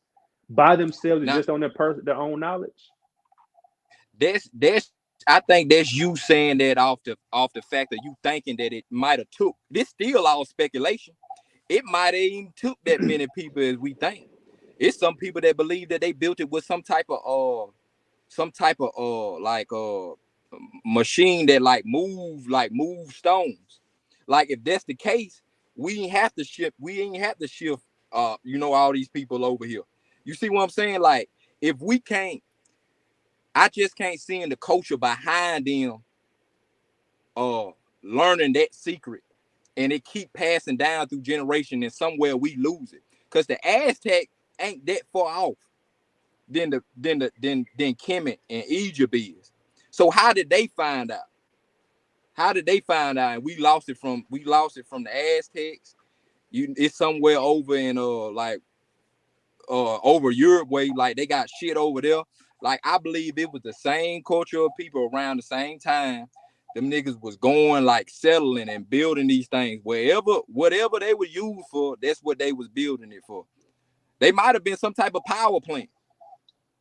by themselves and Now just on their own knowledge. that's I think that's you saying that off the fact that you thinking that it might have took. This still all speculation. It might have even took that many people as we think. It's some people that believe that they built it with some type of like machine that like move stones. Like if that's the case, we ain't have to shift all these people over here. You see what I'm saying? Like if we can't, I just can't see in the culture behind them uh learning that secret, and it keep passing down through generation, and somewhere we lose it. Cause the Aztec ain't that far off than Kemet and Egypt is. So how did they find out? How did they find out? And we lost it from the Aztecs. It's somewhere over in over Europe way, like they got shit over there. Like I believe it was the same culture of people around the same time. Them niggas was going like settling and building these things whatever they were used for. That's what they was building it for. They might have been some type of power plant.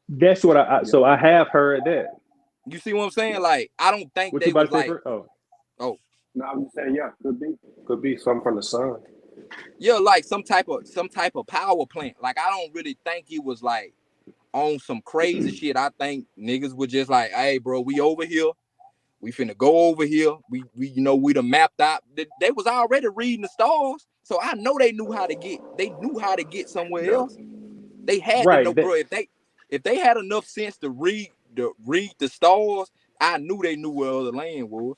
That's what Yep. so I have heard that. You see what I'm saying? Yep. Like I don't think What you they about was to say like, first? Oh, oh No, I'm just saying, yeah, could be something from the sun. yeah, like some type of power plant. Like I don't really think it was like on some crazy shit. I think niggas were just like, hey, bro, we over here. We finna go over here. We done mapped out. They was already reading the stars, so I know they knew how to get. They knew how to get somewhere Yeah. else. They had to know, right. bro. If they had enough sense to read the stars, I knew they knew where other land was.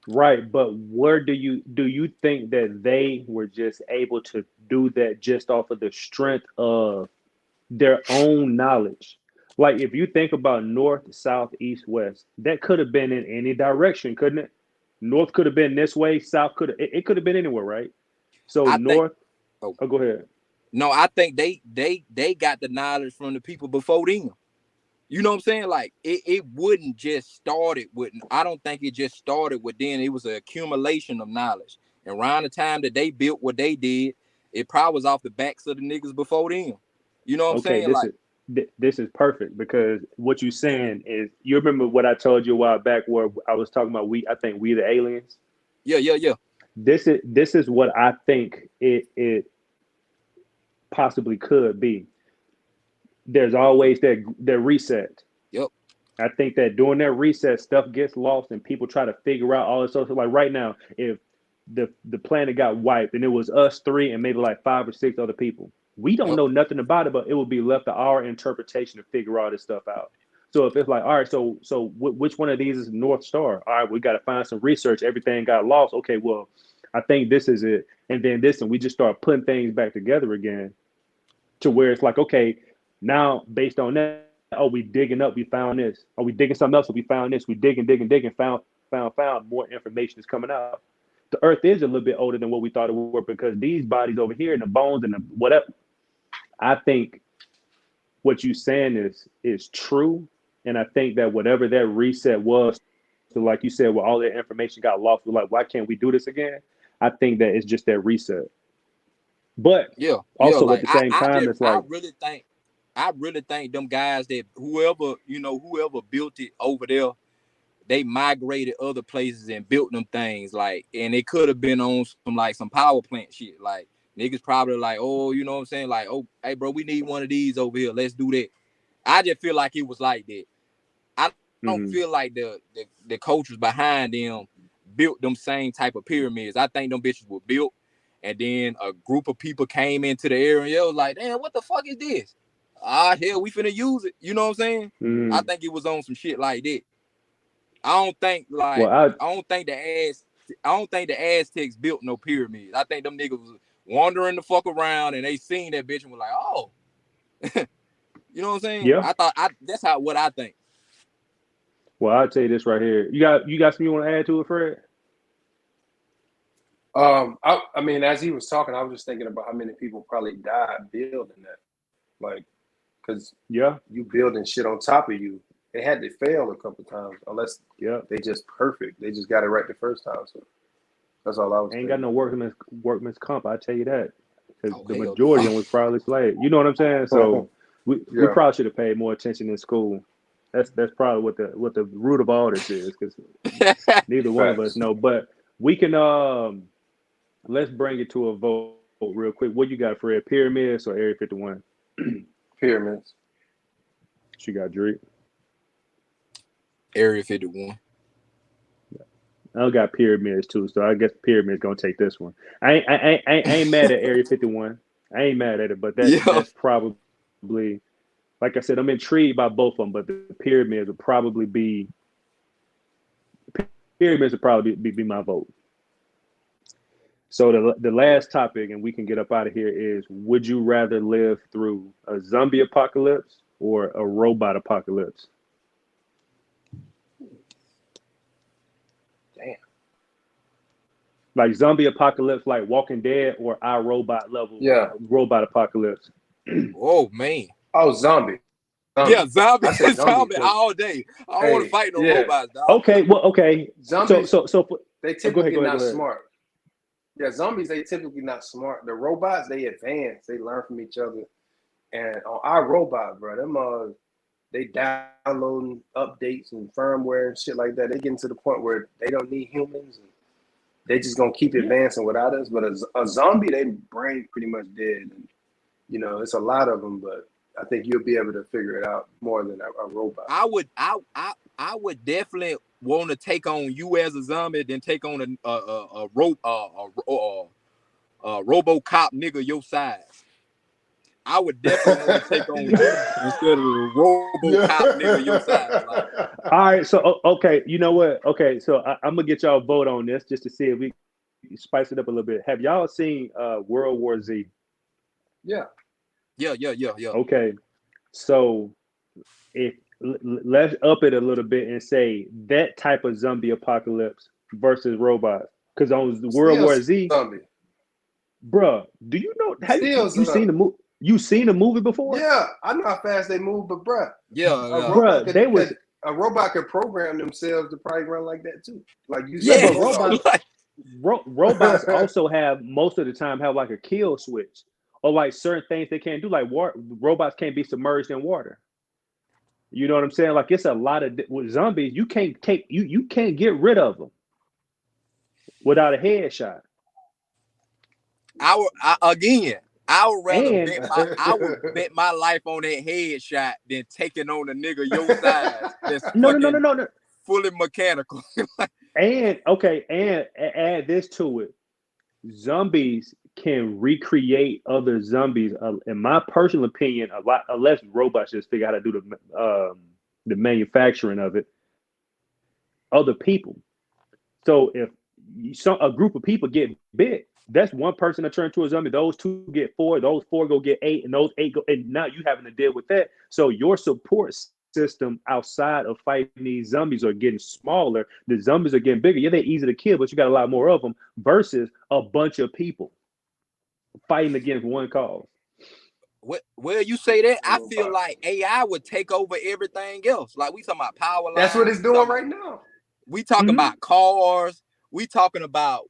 Right, but where do you think that they were just able to do that just off of the strength of their own knowledge? Like if you think about north, south, east, west, that could have been in any direction, couldn't it? North could have been this way, south it could have been anywhere, right? So I think. north, Oh oh, go ahead. no, I think they got the knowledge from the people before them. You know what I'm saying? Like it wouldn't just started with. I don't think it just started with them. It was an accumulation of knowledge. And around the time that they built what they did, it probably was off the backs of the niggas before them. You know what I'm Okay, saying? this Like, is this is perfect because what you're saying is you remember what I told you a while back where I was talking about I think we the aliens. yeah, yeah, yeah. This is what I think it possibly could be. There's always that reset. Yep. I think that during that reset, stuff gets lost and people try to figure out all this stuff. So like right now, if the planet got wiped and it was us three and maybe like five or six other people, We don't Yep. know nothing about it, but it will be left to our interpretation to figure all this stuff out. So if it's like, all right, so which one of these is North Star? All right, we got to find some research. Everything got lost. Okay, well, I think this is it, and then this, and we just start putting things back together again, to where it's like, okay, now based on that, oh, we digging up, we found this. Are we digging something else? So we found this. We digging, found. More information is coming out. The Earth is a little bit older than what we thought it would, because these bodies over here and the bones and the whatever. I think what you saying is true, and I think that whatever that reset was, so like you said, where all that information got lost, we're like, why can't we do this again? I think that it's just that reset. But Yeah, also at like the same time, it's like, I really think them guys that whoever built it over there, they migrated other places and built them things, like, and it could have been on some power plant shit. Like, niggas probably like, oh, you know what I'm saying? Like, oh, hey bro, we need one of these over here. Let's do that. I just feel like it was like that. I don't feel like the coaches behind them built them same type of pyramids. I think them bitches were built, and then a group of people came into the area and was like, damn, what the fuck is this? Hell, we finna use it. You know what I'm saying? I think it was on some shit like that. I don't think the Aztecs built no pyramids. I think them niggas was wandering the fuck around and they seen that bitch and were like, oh. You know what I'm saying? yeah. That's what I think. Well, I'll tell you this right here. You got something you want to add to it, Fred? I mean, as he was talking, I was just thinking about how many people probably died building that. Like, because Yeah. you building shit on top of you. They had to fail a couple times, unless they just perfect. They just got it right the first time. So that's all I was Ain't thinking. got no workman's comp, I tell you that. Because the majority of them was probably slaves. You know what I'm saying? So we probably should have paid more attention in school. That's probably what the root of all this is, because neither one of us know. But we can let's bring it to a vote real quick. What you got, Fred? Pyramids or Area 51? Pyramids. She got Drake. Area 51. I got pyramids too, so I guess pyramids gonna take this one. I ain't mad at Area 51. I ain't mad at it, but that's probably, like I said, I'm intrigued by both of them. But the pyramids would probably be my vote. So the last topic, and we can get up out of here, is: would you rather live through a zombie apocalypse or a robot apocalypse? Like zombie apocalypse, like Walking Dead, or our robot level, robot apocalypse. Oh man. Oh, zombie. Yeah, zombie all day. I don't want to fight no robots, dog. Okay. Zombies. So they typically not smart. Yeah, zombies, they typically not smart. The robots, they advance. They learn from each other. And on our robot, bro, them they downloading updates and firmware and shit like that. They getting to the point where they don't need humans. And they just gonna keep advancing without us. But a zombie, they brain pretty much dead. And it's a lot of them, but I think you'll be able to figure it out more than a robot. I would definitely want to take on you as a zombie than take on a RoboCop nigga your size. I would definitely want to take on you instead of a RoboCop nigga your size. Like. All right, so okay, you know what? Okay, so I'm gonna get y'all a vote on this just to see if we spice it up a little bit. Have y'all seen World War Z? Yeah. Okay, so let's up it a little bit and say that type of zombie apocalypse versus robots. Because on World War Z, bruh, do you know? Have you seen the movie? You seen the movie before? Yeah, I know how fast they move, but bruh, a robot could program themselves to probably run like that too. Like you said, robots also have most of the time have like a kill switch. Or like certain things they can't do, like robots can't be submerged in water. You know what I'm saying? Like it's a lot of with zombies. You can't get rid of them without a headshot. I would rather bet my life on that headshot than taking on a nigga your size. That's no. Fully mechanical. and add this to it. Zombies can recreate other zombies, in my personal opinion, a lot unless robots just figure out how to do the manufacturing of it. Other people. So if a group of people get bit, that's one person that turn into a zombie. Those two get four. Those four go get eight, and those eight go. And now you having to deal with that. So your support system outside of fighting these zombies are getting smaller. The zombies are getting bigger. Yeah, they're easy to kill, but you got a lot more of them versus a bunch of people fighting against one cause. Well, you say that, I feel like AI would take over everything else. Like we talking about power lines. That's what it's doing right now. We talking about cars. We talking about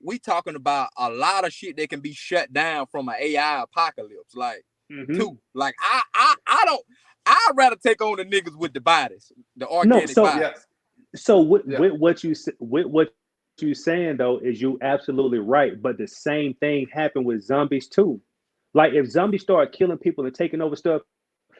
a lot of shit that can be shut down from an AI apocalypse. Like, too. Like I'd rather take on the niggas with the bodies, the organic bodies. So with what you saying though is you absolutely right. But the same thing happened with zombies too. Like if zombies start killing people and taking over stuff,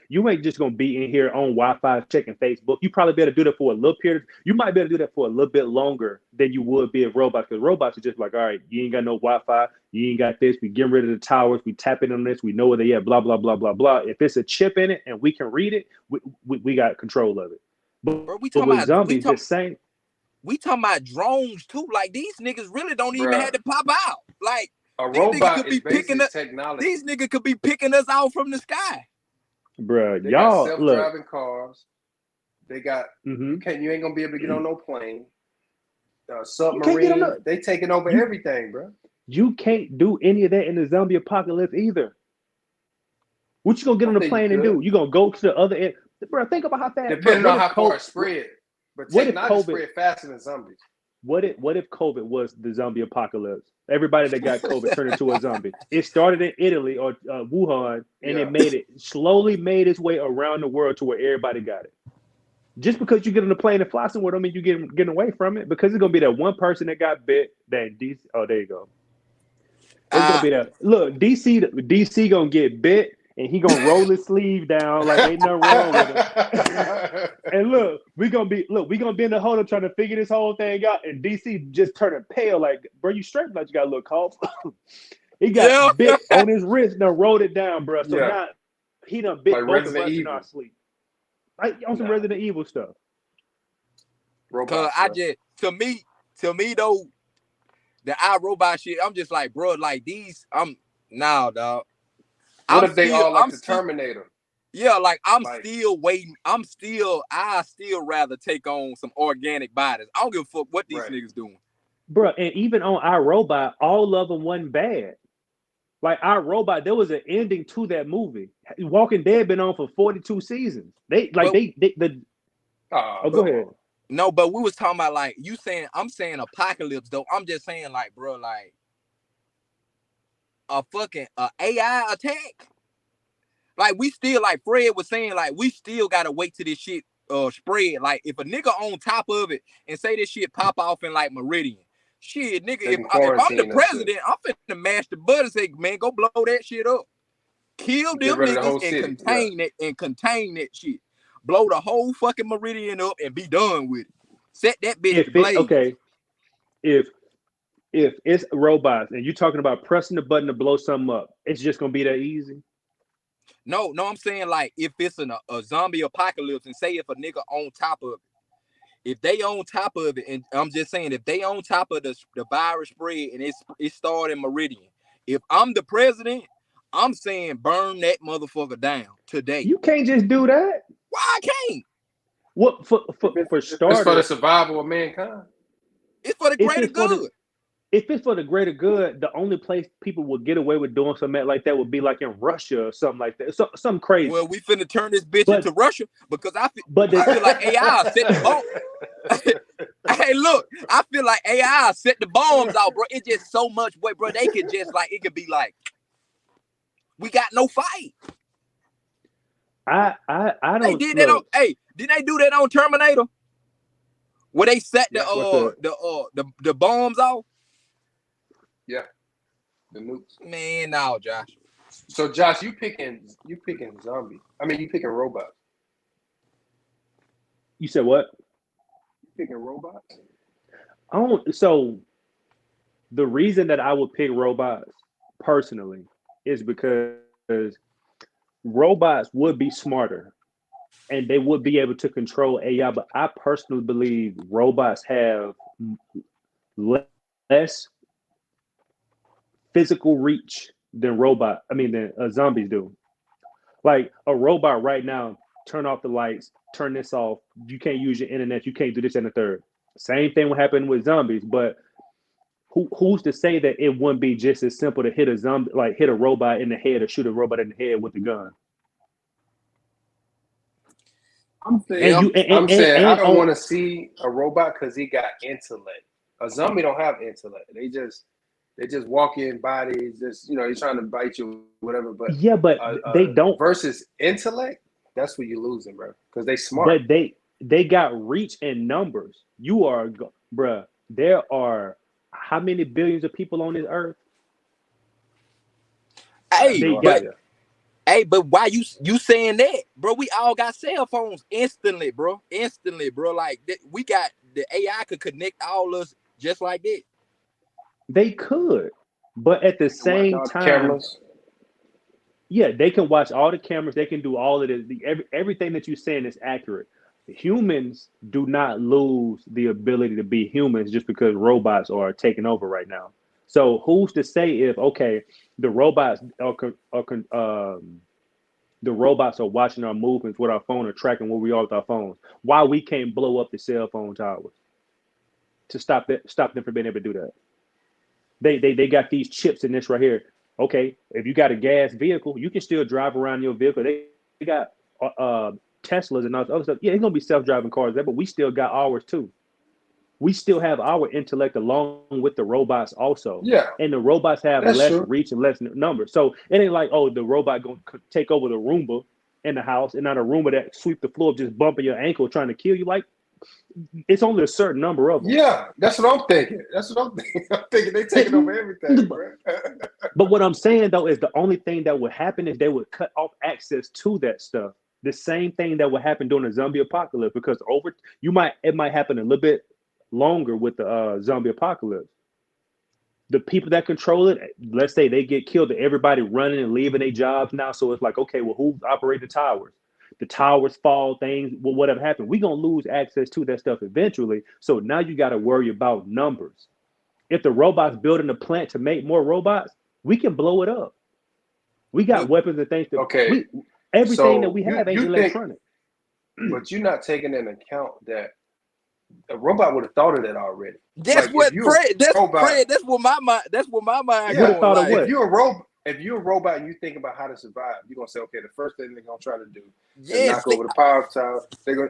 you ain't just gonna be in here on Wi-Fi checking Facebook. You probably better do that for a little period. You might better do that for a little bit longer than you would be a robot, because robots are just like, all right, you ain't got no Wi-Fi, you ain't got this. We getting rid of the towers. We tapping on this. We know where they at. Blah blah blah blah blah. If it's a chip in it and we can read it, we got control of it. But, bro, we talking zombies, the same. We talking about drones too. Like these niggas really don't even have to pop out. Like a robot could be picking us. Technology. These niggas could be picking us out from the sky. Bruh, they y'all got self-driving cars. They got mm-hmm. You ain't gonna be able to get on no plane. Submarine. They taking over everything, bro. You can't do any of that in the zombie apocalypse either. What you gonna get on the plane and do? You gonna go to the other end, bro? Think about how fast. Depending on how far it spread. But technology spread faster than zombies. What if COVID was the zombie apocalypse? Everybody that got COVID turned into a zombie. It started in Italy or Wuhan, and it slowly made its way around the world to where everybody got it. Just because you get on the plane and fly somewhere, don't mean you getting away from it. Because it's gonna be that one person that got bit. That DC. Oh, there you go. It's gonna be that. Look, DC gonna get bit. And he gonna roll his sleeve down like ain't nothing wrong with him. And look, we gonna be in the hole trying to figure this whole thing out. And DC just turning pale, like, bro, you straight like you got a little cough. He got bit on his wrist, and rolled it down, bro. So now he done bit like both of us in our sleep. Like on some Resident Evil stuff. Cause to me though, the iRobot shit, I'm just like, bro, like these, dog. What if they all like the Terminator? Yeah, like still waiting. I still rather take on some organic bodies. I don't give a fuck what these niggas doing. Bro, and even on iRobot, all of them wasn't bad. Like iRobot, there was an ending to that movie. Walking Dead been on for 42 seasons. Go ahead. No, but we was talking about like I'm saying apocalypse though. I'm just saying like, bro, like a fucking AI attack. Like we still, like Fred was saying, like we still gotta wait till this shit spread. Like if a nigga on top of it and say this shit pop off in like Meridian, shit, nigga. If I'm the president, I'm finna mash the button and say, man, go blow that shit up, kill them niggas and contain that shit, blow the whole fucking Meridian up and be done with it. Set that bitch ablaze. Okay, if it's robots and you're talking about pressing the button to blow something up, it's just gonna be that easy. No, I'm saying like if it's a zombie apocalypse and say if a nigga on top of it, if they on top of it, and I'm just saying if they on top of the virus spread and it started in Meridian, if I'm the president, I'm saying burn that motherfucker down today. You can't just do that. Why I can't? What for starters? It's for the survival of mankind. It's for the greater good. If it's for the greater good, the only place people would get away with doing something like that would be like in Russia or something like that. Something crazy. Well, we finna turn this bitch into Russia because I feel like AI set the bomb. Hey, look, I feel like AI set the bombs out, bro. It's just so much weight, bro. They could just like, it could be like, we got no fight. I don't. They did that on. Hey, did they do that on Terminator? Where they set the bombs off? Yeah, the nukes. Man, no, Josh. So, Josh, you picking zombie. I mean, you picking robots. You said what? You picking robots? So the reason that I would pick robots personally is because robots would be smarter and they would be able to control AI. But I personally believe robots have less physical reach than zombies do. Like a robot right now, turn off the lights, turn this off. You can't use your internet. You can't do this and the third. Same thing will happen with zombies, but who's to say that it wouldn't be just as simple to hit a zombie, like hit a robot in the head or shoot a robot in the head with a gun? I'm And you I'm saying I don't on want to see a robot because he got intellect. A zombie don't have intellect. They just walk in bodies. Just he's trying to bite you, whatever. But yeah, but they don't. versus intellect. That's where you're losing, bro. Because they smart. But they got reach in numbers. You are, bruh. There are how many billions of people on this earth? Hey, but why you saying that, bro? We all got cell phones instantly, bro. Instantly, bro. Like we got the AI could connect all us just like that. They could, but at the same time, cameras. Yeah, they can watch all the cameras. They can do all of it. Everything that you're saying is accurate. Humans do not lose the ability to be humans just because robots are taking over right now. So who's to say if the robots the robots are watching our movements with our phone or tracking where we are with our phones? Why we can't blow up the cell phone towers to stop them from being able to do that? They got these chips in this right here. Okay, if you got a gas vehicle, you can still drive around your vehicle. They got Teslas and all this other stuff. Yeah, it's gonna be self-driving cars there, but we still got ours too. We still have our intellect along with the robots also. Yeah, and the robots have less reach and less numbers. So it ain't like, oh, the robot gonna take over the Roomba in the house, and not a Roomba that sweep the floor just bumping your ankle trying to kill you. Like, it's only a certain number of them. Yeah, that's what I'm thinking. I'm thinking they taking over everything, bro. But what I'm saying though is the only thing that would happen is they would cut off access to that stuff. The same thing that would happen during the zombie apocalypse, because it might happen a little bit longer with the zombie apocalypse. The people that control it, let's say they get killed, everybody running and leaving their jobs now. So it's like, okay, well, who's operating the towers? The towers fall, whatever happened, we're going to lose access to that stuff eventually. So now you got to worry about numbers. If the robots building a plant to make more robots, we can blow it up. We got weapons and things. Everything that we have ain't electronic. But you're not taking into account that a robot would have thought of that already. That's what Fred. That's what my mind. That's what my mind. Yeah, thought of what? If you're a robot and you think about how to survive, you're gonna say, okay, the first thing they're gonna try to do is knock over the power tower.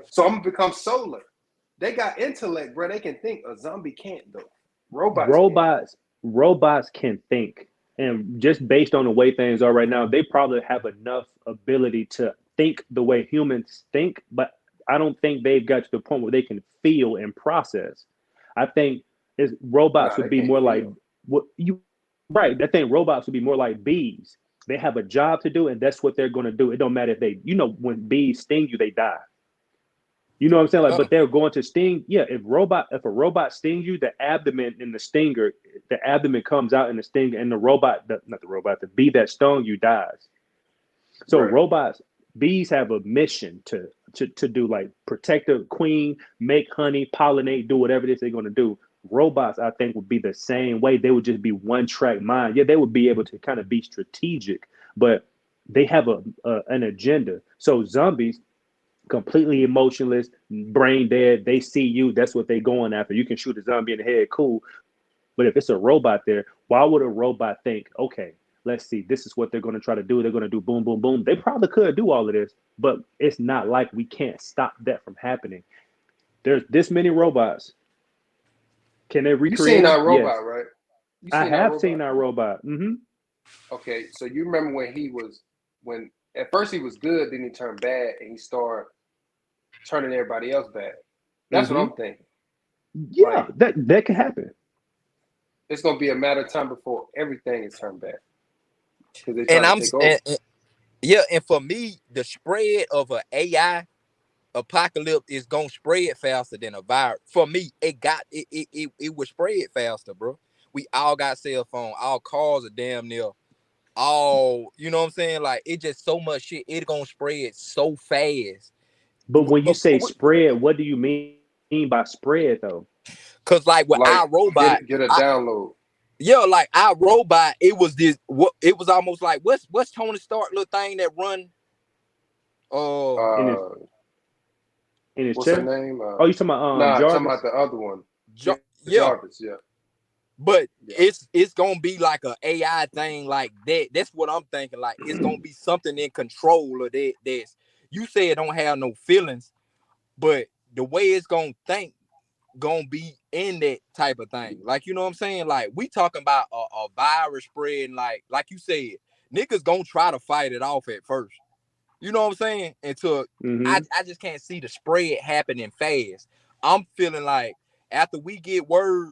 So I'm gonna become solar. They got intellect, bro. They can think. A zombie can't though. Robots can think, and just based on the way things are right now, they probably have enough ability to think the way humans think, but I don't think they've got to the point where they can feel and process. I think robots would be more like what you right. I think robots would be more like bees. They have a job to do, and that's what they're going to do. It don't matter if when bees sting you, they die. You know what I'm saying? Like, but they're going to sting. Yeah, if a robot stings you, the abdomen in the stinger, the abdomen comes out in the stinger, and the bee that stung you dies. So bees have a mission to do, like protect the queen, make honey, pollinate, do whatever it is they're going to do. Robots, I think, would be the same way. They would just be one track mind. Yeah, they would be able to kind of be strategic, but they have an agenda. So zombies, completely emotionless, brain dead. They see you. That's what they're going after. You can shoot a zombie in the head, cool. But if it's a robot there, why would a robot think, okay, let's see, this is what they're going to try to do. They're going to do boom, boom, boom. They probably could do all of this, but it's not like we can't stop that from happening. There's this many robots. Can they recreate? You seen our robot, right? I have seen our robot. Mm-hmm. Okay, so you remember when at first he was good, then he turned bad, and he started turning everybody else bad. That's what I'm thinking. Yeah, that could happen. It's gonna be a matter of time before everything is turned bad. And for me, the spread of an AI apocalypse is gonna spread faster than a virus. For me, it would spread faster, bro. We all got cell phone. All cars are damn near all, you know what I'm saying? Like it just so much shit. It gonna spread so fast. But when you say Before, spread, what do you mean by spread though? cause like with Like iRobot, get a download. yeah, like iRobot, it was this. What it was almost like what's Tony Stark little thing that run? In his Uh, in his what's her chest? name? Oh, you talking about Nah, talking Jarvis? about the other one. Yeah, Jarvis. Yeah. but Yeah. it's gonna be like a AI thing like that. That's what I'm thinking. Like it's gonna be something in control of that. That's you say it don't have no feelings, but the way it's gonna think gonna be in that type of thing. Like you know what I'm saying? Like we talking about a virus spreading. Like you said, niggas gonna try to fight it off at first. You know what I'm saying? Until I just can't see the spread happening fast. I'm feeling like after we get word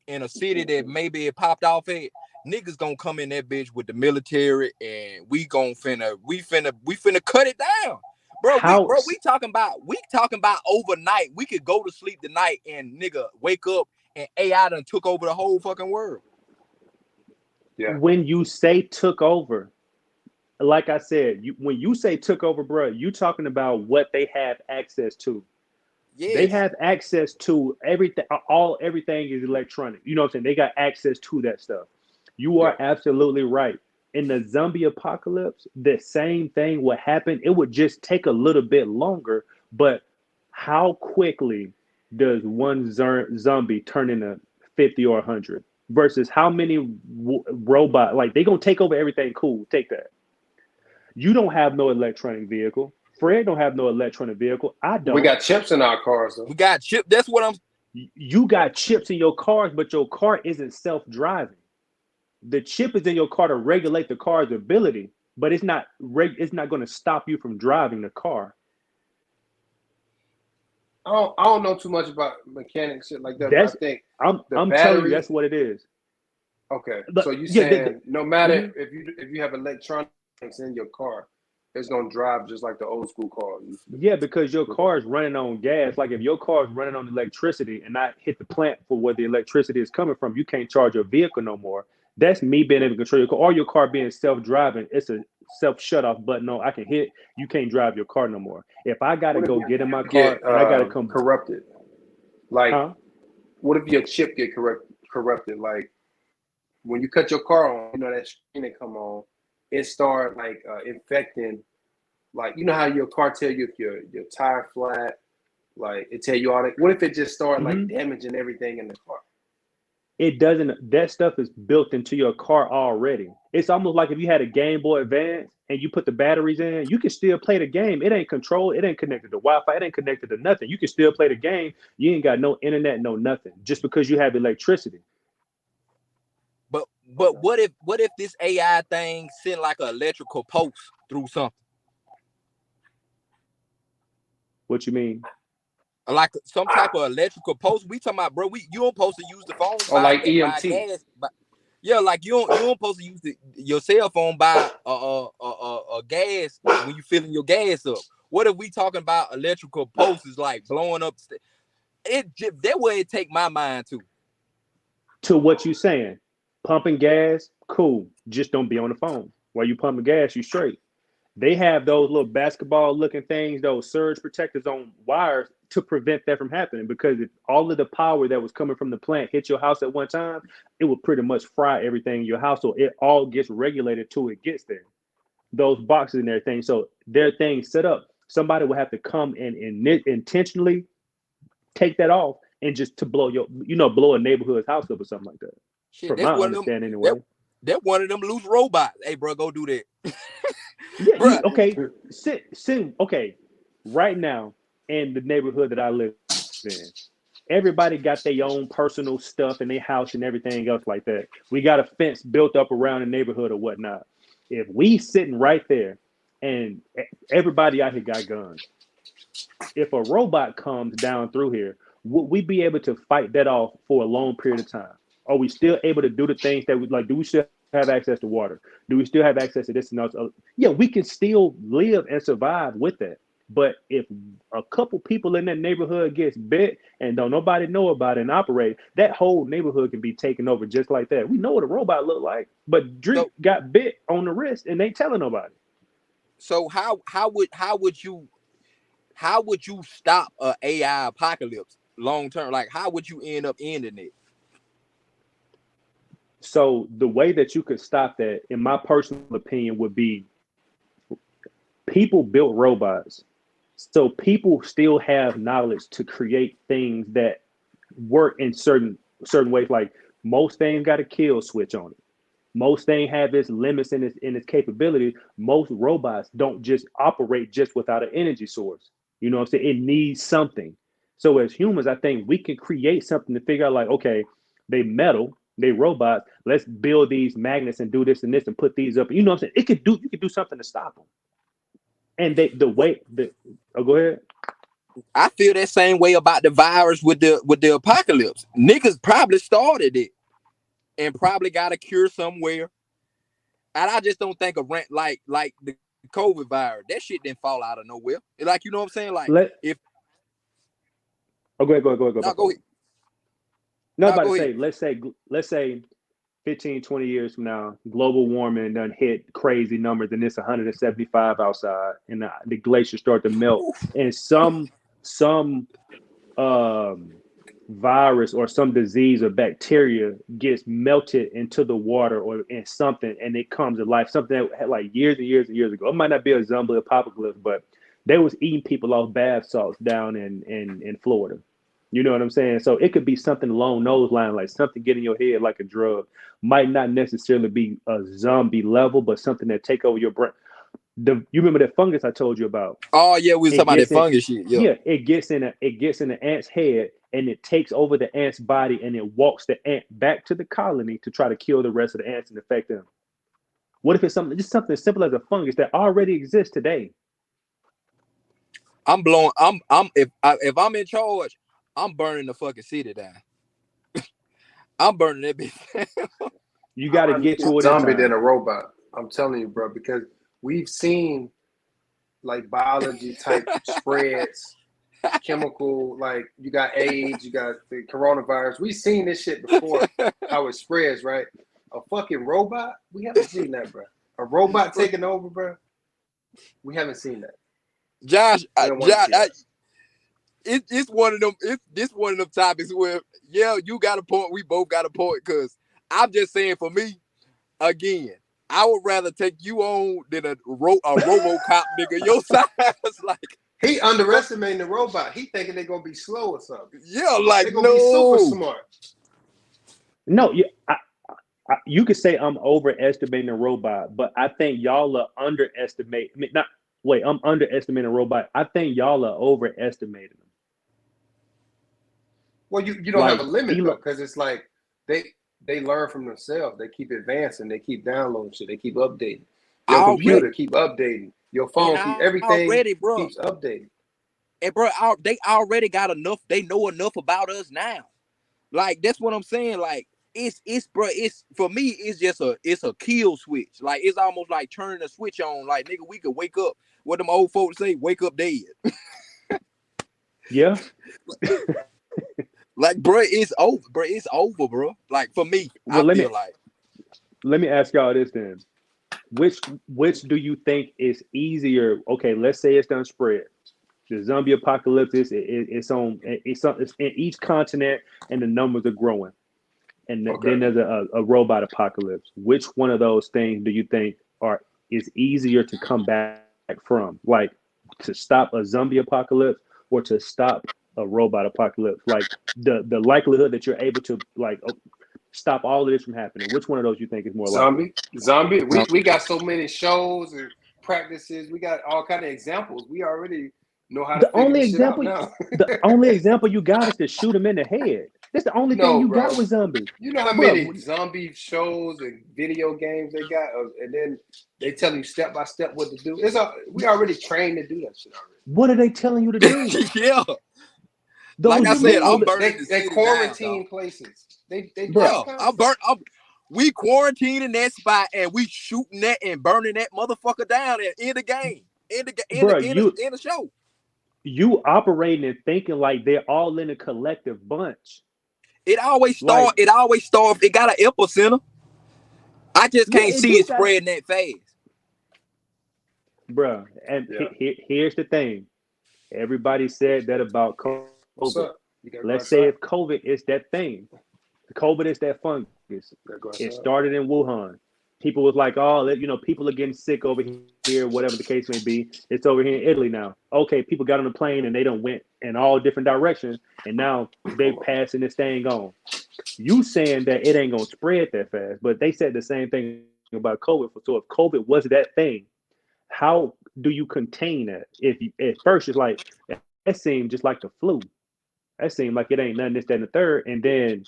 in a city that maybe it popped off at, niggas gonna come in that bitch with the military and we finna cut it down. Bro, How we talking about overnight. We could go to sleep tonight and nigga wake up and AI done took over the whole fucking world. Yeah. when you say took over, like I said, when you say took over, bro, you talking about what they have access to. They Yes. have access to everything. Everything is electronic. You know what I'm saying? They got access to that stuff. You Yeah. are absolutely right. In the zombie apocalypse, the same thing would happen. It would just take a little bit longer. But how quickly does one zombie turn into 50 or 100 versus how many robot, like they gonna take over everything? Cool, take that. You don't have no electronic vehicle. Fred don't have no electronic vehicle. I We don't. got chips in our cars though. We got chip. That's what I'm You got chips in your cars, but your car isn't self-driving. The chip is in your car to regulate the car's ability, but it's not going to stop you from driving the car. I don't know too much about mechanics shit like that, but I That's think I'm the I'm telling you battery. that's what it is. Okay, But so you yeah, saying no matter mhm. if you have electronics in your car, it's gonna drive just like the old school car. Yeah, because your car is running on gas. Like if your car is running on electricity and not hit the plant for where the electricity is coming from, you can't charge your vehicle no more. That's me being able to control your car, or your car being self-driving. It's a self-shut-off button on. I can hit. You can't drive your car no more. If I gotta What if go your get in my chip get car and I gotta come, corrupted? Like, huh? what if your chip get corrupted? Like, when you cut your car on, you know that screen that come on, it start like infecting. Like, you know how your car tell you if your tire flat, like it tell you all that. What if it just start like Hmm. damaging everything in the car? It doesn't. That stuff is built into your car already. It's almost like if you had a Game Boy Advance and you put the batteries in, you can still play the game. It ain't controlled. It ain't connected to Wi-Fi. It ain't connected to nothing. You can still play the game. You ain't got no internet, no nothing, just because you have electricity. but what if this AI thing sent like an electrical pulse through something? What you mean? Like some type of electrical post. We talking about, bro. You don't supposed to use the phones Or like by EMT. gas. Yeah, like you don't supposed to use your cell phone by gas when you filling your gas up. What if we talking about electrical posts like blowing up? That way it take my mind to. To what you saying? Pumping gas, cool. Just don't be on the phone while you pumping gas. You straight. They have those little basketball looking things, those surge protectors on wires to prevent that from happening. Because if all of the power that was coming from the plant hit your house at one time, it would pretty much fry everything in your house. So it all gets regulated till it gets there. Those boxes and everything. So their things set up. Somebody will have to come and intentionally take that off and just to blow blow a neighborhood's house up or something like that. Shit, From that's my one of them. understanding That anyway. that one of them loose robots. Hey, bro, go do that, Yeah, bro. okay. Okay. Right now in the neighborhood that I live in, everybody got their own personal stuff in their house and everything else like that. We got a fence built up around the neighborhood or whatnot. If we sitting right there and everybody out here got guns, if a robot comes down through here, would we be able to fight that off for a long period of time? Are we still able to do the things that we like? Do we still have access to water? Do we still have access to this and that? Yeah, we can still live and survive with that. But if a couple people in that neighborhood gets bit and don't nobody know about it and operate, that whole neighborhood can be taken over just like that. We know what a robot look like, but Drake So got bit on the wrist and ain't telling nobody. so how would you stop a AI apocalypse long term? Like how would you end up ending it? So the way that you could stop that, in my personal opinion, would be people built robots. So people still have knowledge to create things that work in certain ways. Like most things got a kill switch on it. Most things have its limits in its capability. Most robots don't just operate just without an energy source. You know what I'm saying? It needs something. So as humans, I think we can create something to figure out like, okay, they metal, they robots. Let's build these magnets and do this and this and put these up. You know what I'm saying? You could do something to stop them. And go ahead. I feel that same way about the virus with the apocalypse. Niggas probably started it and probably got a cure somewhere. And I just don't think a rant like the COVID virus, that shit didn't fall out of nowhere. Like, you know what I'm saying? Like if go ahead. no, go ahead. No, No, about go to ahead. say, let's say 15, 20 years from now, global warming done hit crazy numbers and it's 175 outside and the glaciers start to melt and some virus or some disease or bacteria gets melted into the water or in something and it comes to life. Something that had like years and years and years ago. It might not be a zombie apocalypse, but they was eating people off bath salts down in Florida. You know what I'm saying? So it could be something along those lines, like something getting your head like a drug. Might not necessarily be a zombie level, but something that take over your brain. You remember that fungus I told you about? Oh yeah, we was It talking about that gets in, fungus shit. Yeah. yeah, it gets in the ant's head and it takes over the ant's body and it walks the ant back to the colony to try to kill the rest of the ants and infect them. What if it's something as simple as a fungus that already exists today? I'm if I'm in charge, I'm burning the fucking city down. I'm burning that bitch. You got to I'd get rather to be it a in zombie than time. a robot. I'm telling you, bro, because we've seen like biology type spreads, chemical, like you got AIDS, you got the coronavirus. We've seen this shit before, how it spreads, right? A fucking robot? We haven't seen that, bro. A robot taking over, bro? We haven't seen that. Josh, We don't want to see that. It's one of them. This one of them topics where you got a point. We both got a point. Cause I'm just saying, for me, again, I would rather take you on than a RoboCop nigga your size. Like he underestimating the robot. He thinking they're gonna be slow or something. Like they're gonna be super smart. No, you could say I'm overestimating a robot, but I think y'all are underestimating. I mean, I'm underestimating a robot. I think y'all are overestimating them. Well, you don't have a limit though, because it's like they learn from themselves. They keep advancing. They keep downloading shit. They keep updating. Your computer keep updating. Your phone keep everything keeps updating. And bro, they already got enough. They know enough about us now. Like that's what I'm saying. Like it's for me. It's just a kill switch. Like it's almost like turning a switch on. Like nigga, we could wake up. What them old folks say? Wake up dead. Yeah. Like, bro, it's over. Bro, it's over, bro. Like for me, well, let me ask y'all this then. Which do you think is easier? Okay, let's say it's done spread. The zombie apocalypse it's in each continent, and the numbers are growing. And then there's a robot apocalypse. Which one of those things do you think is easier to come back from? Like to stop a zombie apocalypse or to stop a robot apocalypse? Like the likelihood that you're able to like stop all of this from happening. Which one of those you think is more likely? Zombie. We got so many shows and practices. We got all kind of examples. We already know how to figure shit out now. The only example you got is to shoot them in the head. That's the only thing you got with zombies. You know how many zombie shows and video games they got, and then they tell you step by step what to do. We already trained to do that shit already. What are they telling you to do? Yeah. Like I said, I'm burning the city quarantine down, places. We quarantining that spot and we shooting that and burning that motherfucker down and in the game. Bro, in the show. You operating and thinking like they're all in a collective bunch. It always start. Like, It always start. It got an epicenter. I just can't see it got, spreading that fast. Bro, and here's the thing. Everybody said that about COVID. What's up? Let's say if COVID is that thing. COVID is that fungus. It started in Wuhan. People was like, oh, you know, people are getting sick over here, whatever the case may be. It's over here in Italy now. Okay, people got on the plane and they done went in all different directions, and now they passing this thing on. You saying that it ain't gonna spread that fast, but they said the same thing about COVID. So if COVID was that thing, how do you contain that? If you, at first it's like that seemed just like the flu. That seemed like it ain't nothing, this, that, and the third, and then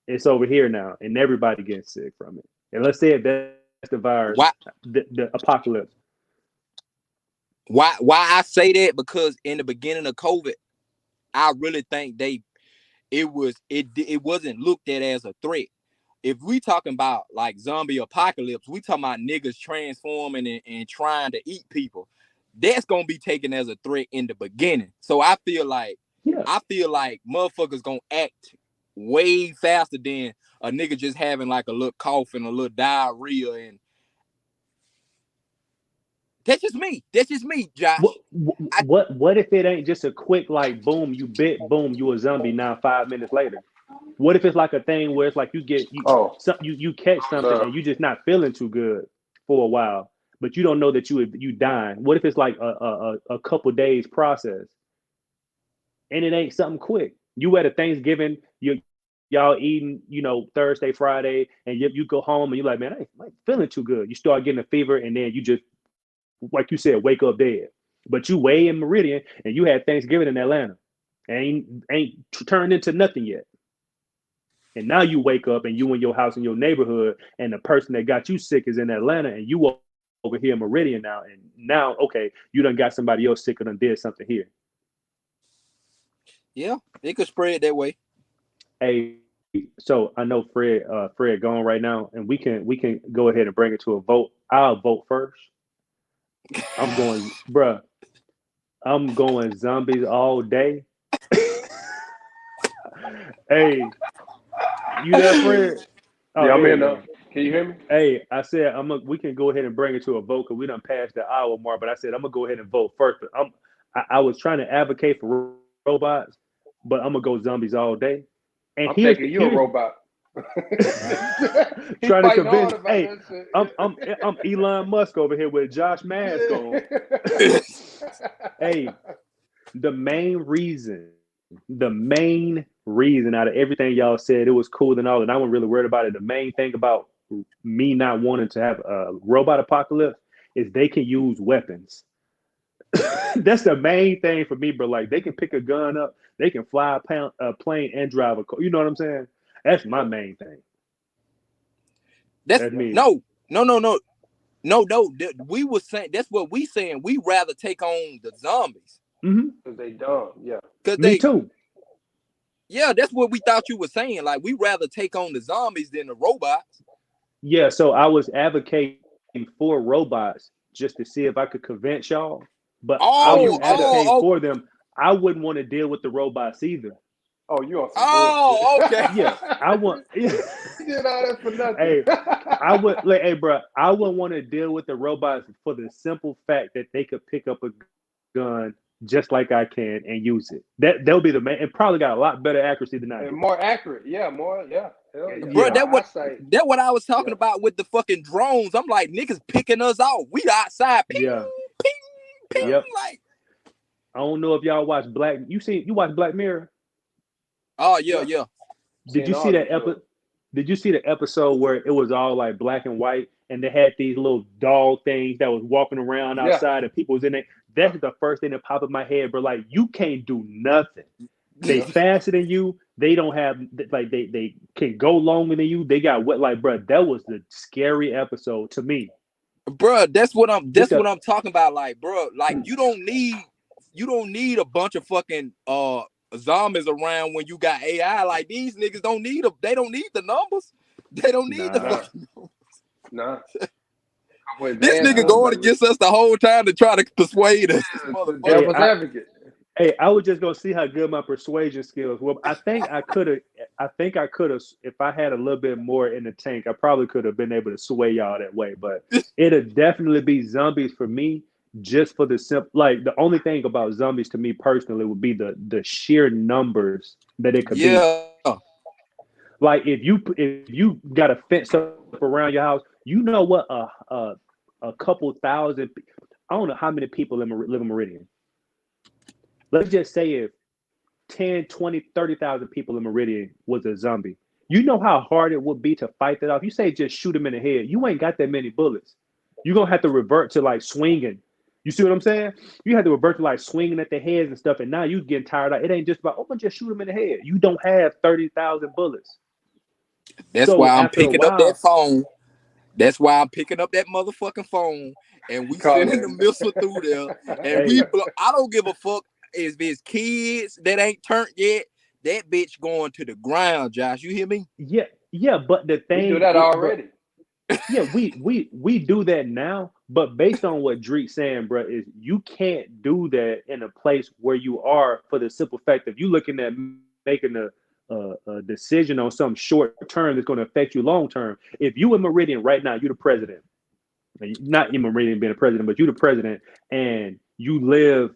it's over here now, and everybody gets sick from it. And let's say if that's the virus, the apocalypse. Why I say that? Because in the beginning of COVID, I really think it wasn't looked at as a threat. If we talking about like zombie apocalypse, we talking about niggas transforming and trying to eat people. That's gonna be taken as a threat in the beginning. So I feel like motherfuckers gonna act way faster than a nigga just having like a little cough and a little diarrhea, and that's just me, Josh. What if it ain't just a quick like boom, you bit, boom, you a zombie now 5 minutes later? What if it's like a thing where it's like you catch something and you just not feeling too good for a while, but you don't know that you dying? What if it's like a couple days process and it ain't something quick? You at a Thanksgiving, y'all eating, you know, Thursday, Friday, and you go home and you're like, man, I ain't feeling too good. You start getting a fever, and then you just, like you said, wake up dead. But you way in Meridian, and you had Thanksgiving in Atlanta, and ain't turned into nothing yet. And now you wake up, and you in your house in your neighborhood, and the person that got you sick is in Atlanta, and you over here in Meridian now, and now, okay, you done got somebody else sick and done did something here. Yeah, it could spread that way. Hey, so I know Fred gone right now, and we can go ahead and bring it to a vote. I'll vote first. I'm going, bruh. I'm going zombies all day. Hey, you there, Fred? Oh, yeah, I'm in there. Can you hear me? Hey, I said we can go ahead and bring it to a vote because we done passed the hour mark. But I said I'm gonna go ahead and vote first. But I was trying to advocate for robots, but I'm gonna go zombies all day. And I'm thinking you're a robot. Trying to convince. Hey, I'm Elon Musk over here with Josh Mask on. Hey, the main reason out of everything y'all said, it was cool and all, and I wasn't really worried about it. The main thing about me not wanting to have a robot apocalypse is they can use weapons. That's the main thing for me, bro. Like they can pick a gun up, they can fly a plane and drive a car. You know what I'm saying? That's my main thing. That's me. No. We were saying that's what we saying. We rather take on the zombies because they dumb. Yeah, because me too. Yeah, that's what we thought you were saying. Like we rather take on the zombies than the robots. Yeah, so I was advocating for robots just to see if I could convince y'all. But I was advocating for them. I wouldn't want to deal with the robots either. Oh, you on some bullshit. Okay. Yeah, I want. You did all that for nothing. Hey, I would like, hey, bro, I wouldn't want to deal with the robots for the simple fact that they could pick up a gun just like I can and use it. They'll be the man, and probably got a lot better accuracy than I do. And more accurate, yeah. Hell yeah. Bro, that's what I was talking about with the fucking drones. I'm like, niggas picking us out. We outside. Ping, ping, ping. Yep. Like, I don't know if y'all watch you watch Black Mirror? Oh yeah. Did you see that episode? Did you see the episode where it was all like black and white, and they had these little dog things that was walking around outside, and people was in it? That's the first thing that popped in my head, bro. Like, you can't do nothing. They faster than you. They don't have like they can go longer than you. They got what, like, bro. That was the scary episode to me, bro. That's what I'm talking about. Like, bro, like you don't need a bunch of fucking zombies around when you got AI. Like, these niggas don't need the numbers. They don't need the fucking numbers. Nah. This nigga going against us the whole time to try to persuade us. Devil's advocate. Hey, I was just gonna see how good my persuasion skills. Well, I think I could have. If I had a little bit more in the tank, I probably could have been able to sway y'all that way. But it'd definitely be zombies for me, just for the simple. Like the only thing about zombies to me personally would be the sheer numbers that it could be. Like if you got a fence up around your house, you know what a couple thousand. I don't know how many people live in Meridian. Let's just say if 10, 20, 30,000 people in Meridian was a zombie. You know how hard it would be to fight that off? You say just shoot them in the head. You ain't got that many bullets. You're going to have to revert to like swinging. You see what I'm saying? You have to revert to like swinging at the heads and stuff, and now you getting tired of it. It ain't just about, oh, just shoot them in the head. You don't have 30,000 bullets. That's why I'm picking up that phone. That's why I'm picking up that motherfucking phone, and we sending the missile through there, and I don't give a fuck if it's kids that ain't turned yet. That bitch going to the ground, Josh. You hear me? Yeah, but the thing we do that already. Yeah, we do that now, but based on what Dreek's saying, bro, is you can't do that in a place where you are for the simple fact that you looking at making a decision on some short term that's going to affect you long term. If you in Meridian right now, you're the president. Not in Meridian being a president, but you're the president, and you live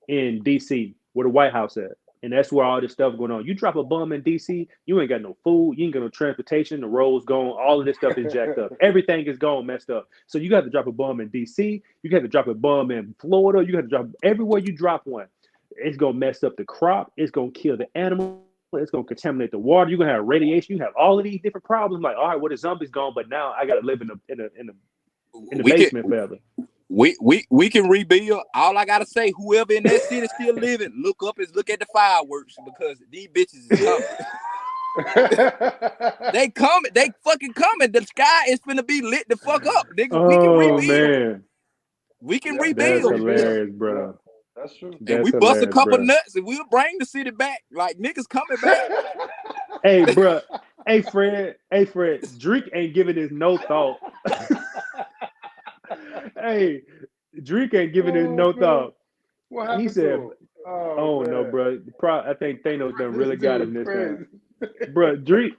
in DC, where the White House at, and that's where all this stuff going on. You drop a bomb in DC, you ain't got no food, you ain't got no transportation, the roads gone, all of this stuff is jacked up. Everything is gone, messed up. So you got to drop a bomb in DC, you got to drop a bomb in Florida, you got to drop everywhere you drop one. It's gonna mess up the crop, it's gonna kill the animal, it's gonna contaminate the water, you're gonna have radiation, you have all of these different problems. Like, all right, well, the zombie's gone, but now I gotta live in the basement forever. We can rebuild. All I gotta say, whoever in that city still living, look at the fireworks, because these bitches is coming. They coming. They fucking coming. The sky is finna be lit the fuck up, nigga. We can rebuild. Man. We can That's rebuild. Hilarious, bro. That's true. And we bust a couple nuts and we'll bring the city back. Like, niggas coming back. Hey, bro. Hey, Fred. Dreek ain't giving this no thought. Hey, Dreek ain't giving this no thought. What happened? He said, "Oh no, bro. I think Thanos done really got him this time." Bro, Dreek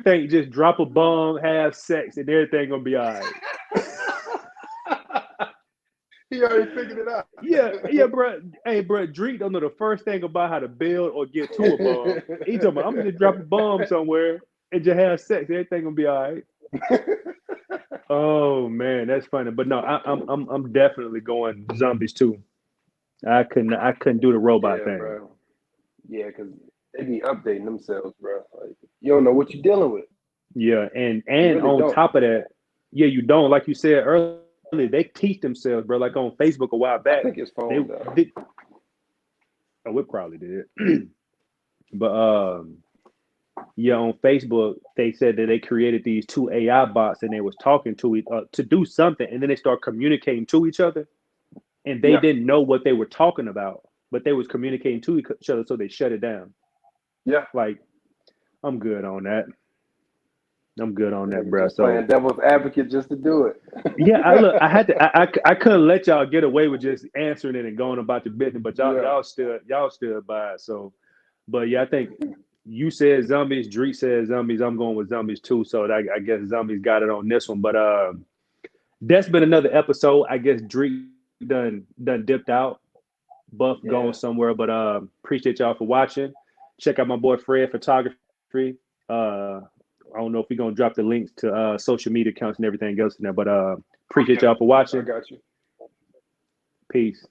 think just drop a bomb, have sex, and everything gonna be all right. He already figured it out. Yeah, bro. Hey, bro, Dreek don't know the first thing about how to build or get to a bomb. He talking about, I'm gonna just drop a bomb somewhere and just have sex. Everything gonna be all right. Oh man, that's funny. But no, I'm definitely going zombies too. I couldn't do the robot thing. Bro. Yeah, because they be updating themselves, bro. Like, you don't know what you're dealing with. Yeah, and really on top of that, you don't, like you said earlier, they teach themselves, bro. Like on Facebook a while back. I think it's phone it probably did. But on Facebook, they said that they created these two AI bots and they was talking to do something, and then they start communicating to each other, and they didn't know what they were talking about, but they was communicating to each other, so they shut it down. Yeah, like I'm good on that. Bro. So playing devil's advocate just to do it. I couldn't let y'all get away with just answering it and going about your business, but y'all stood by it. So, but yeah, I think you said zombies, Dreek said zombies. I'm going with zombies too. So I guess zombies got it on this one. But that's been another episode. I guess Dreek done dipped out, Buff going somewhere. But appreciate y'all for watching. Check out my boy Fred Photography. I don't know if we're gonna drop the links to social media accounts and everything else in there, but appreciate y'all for watching. I got you. Peace.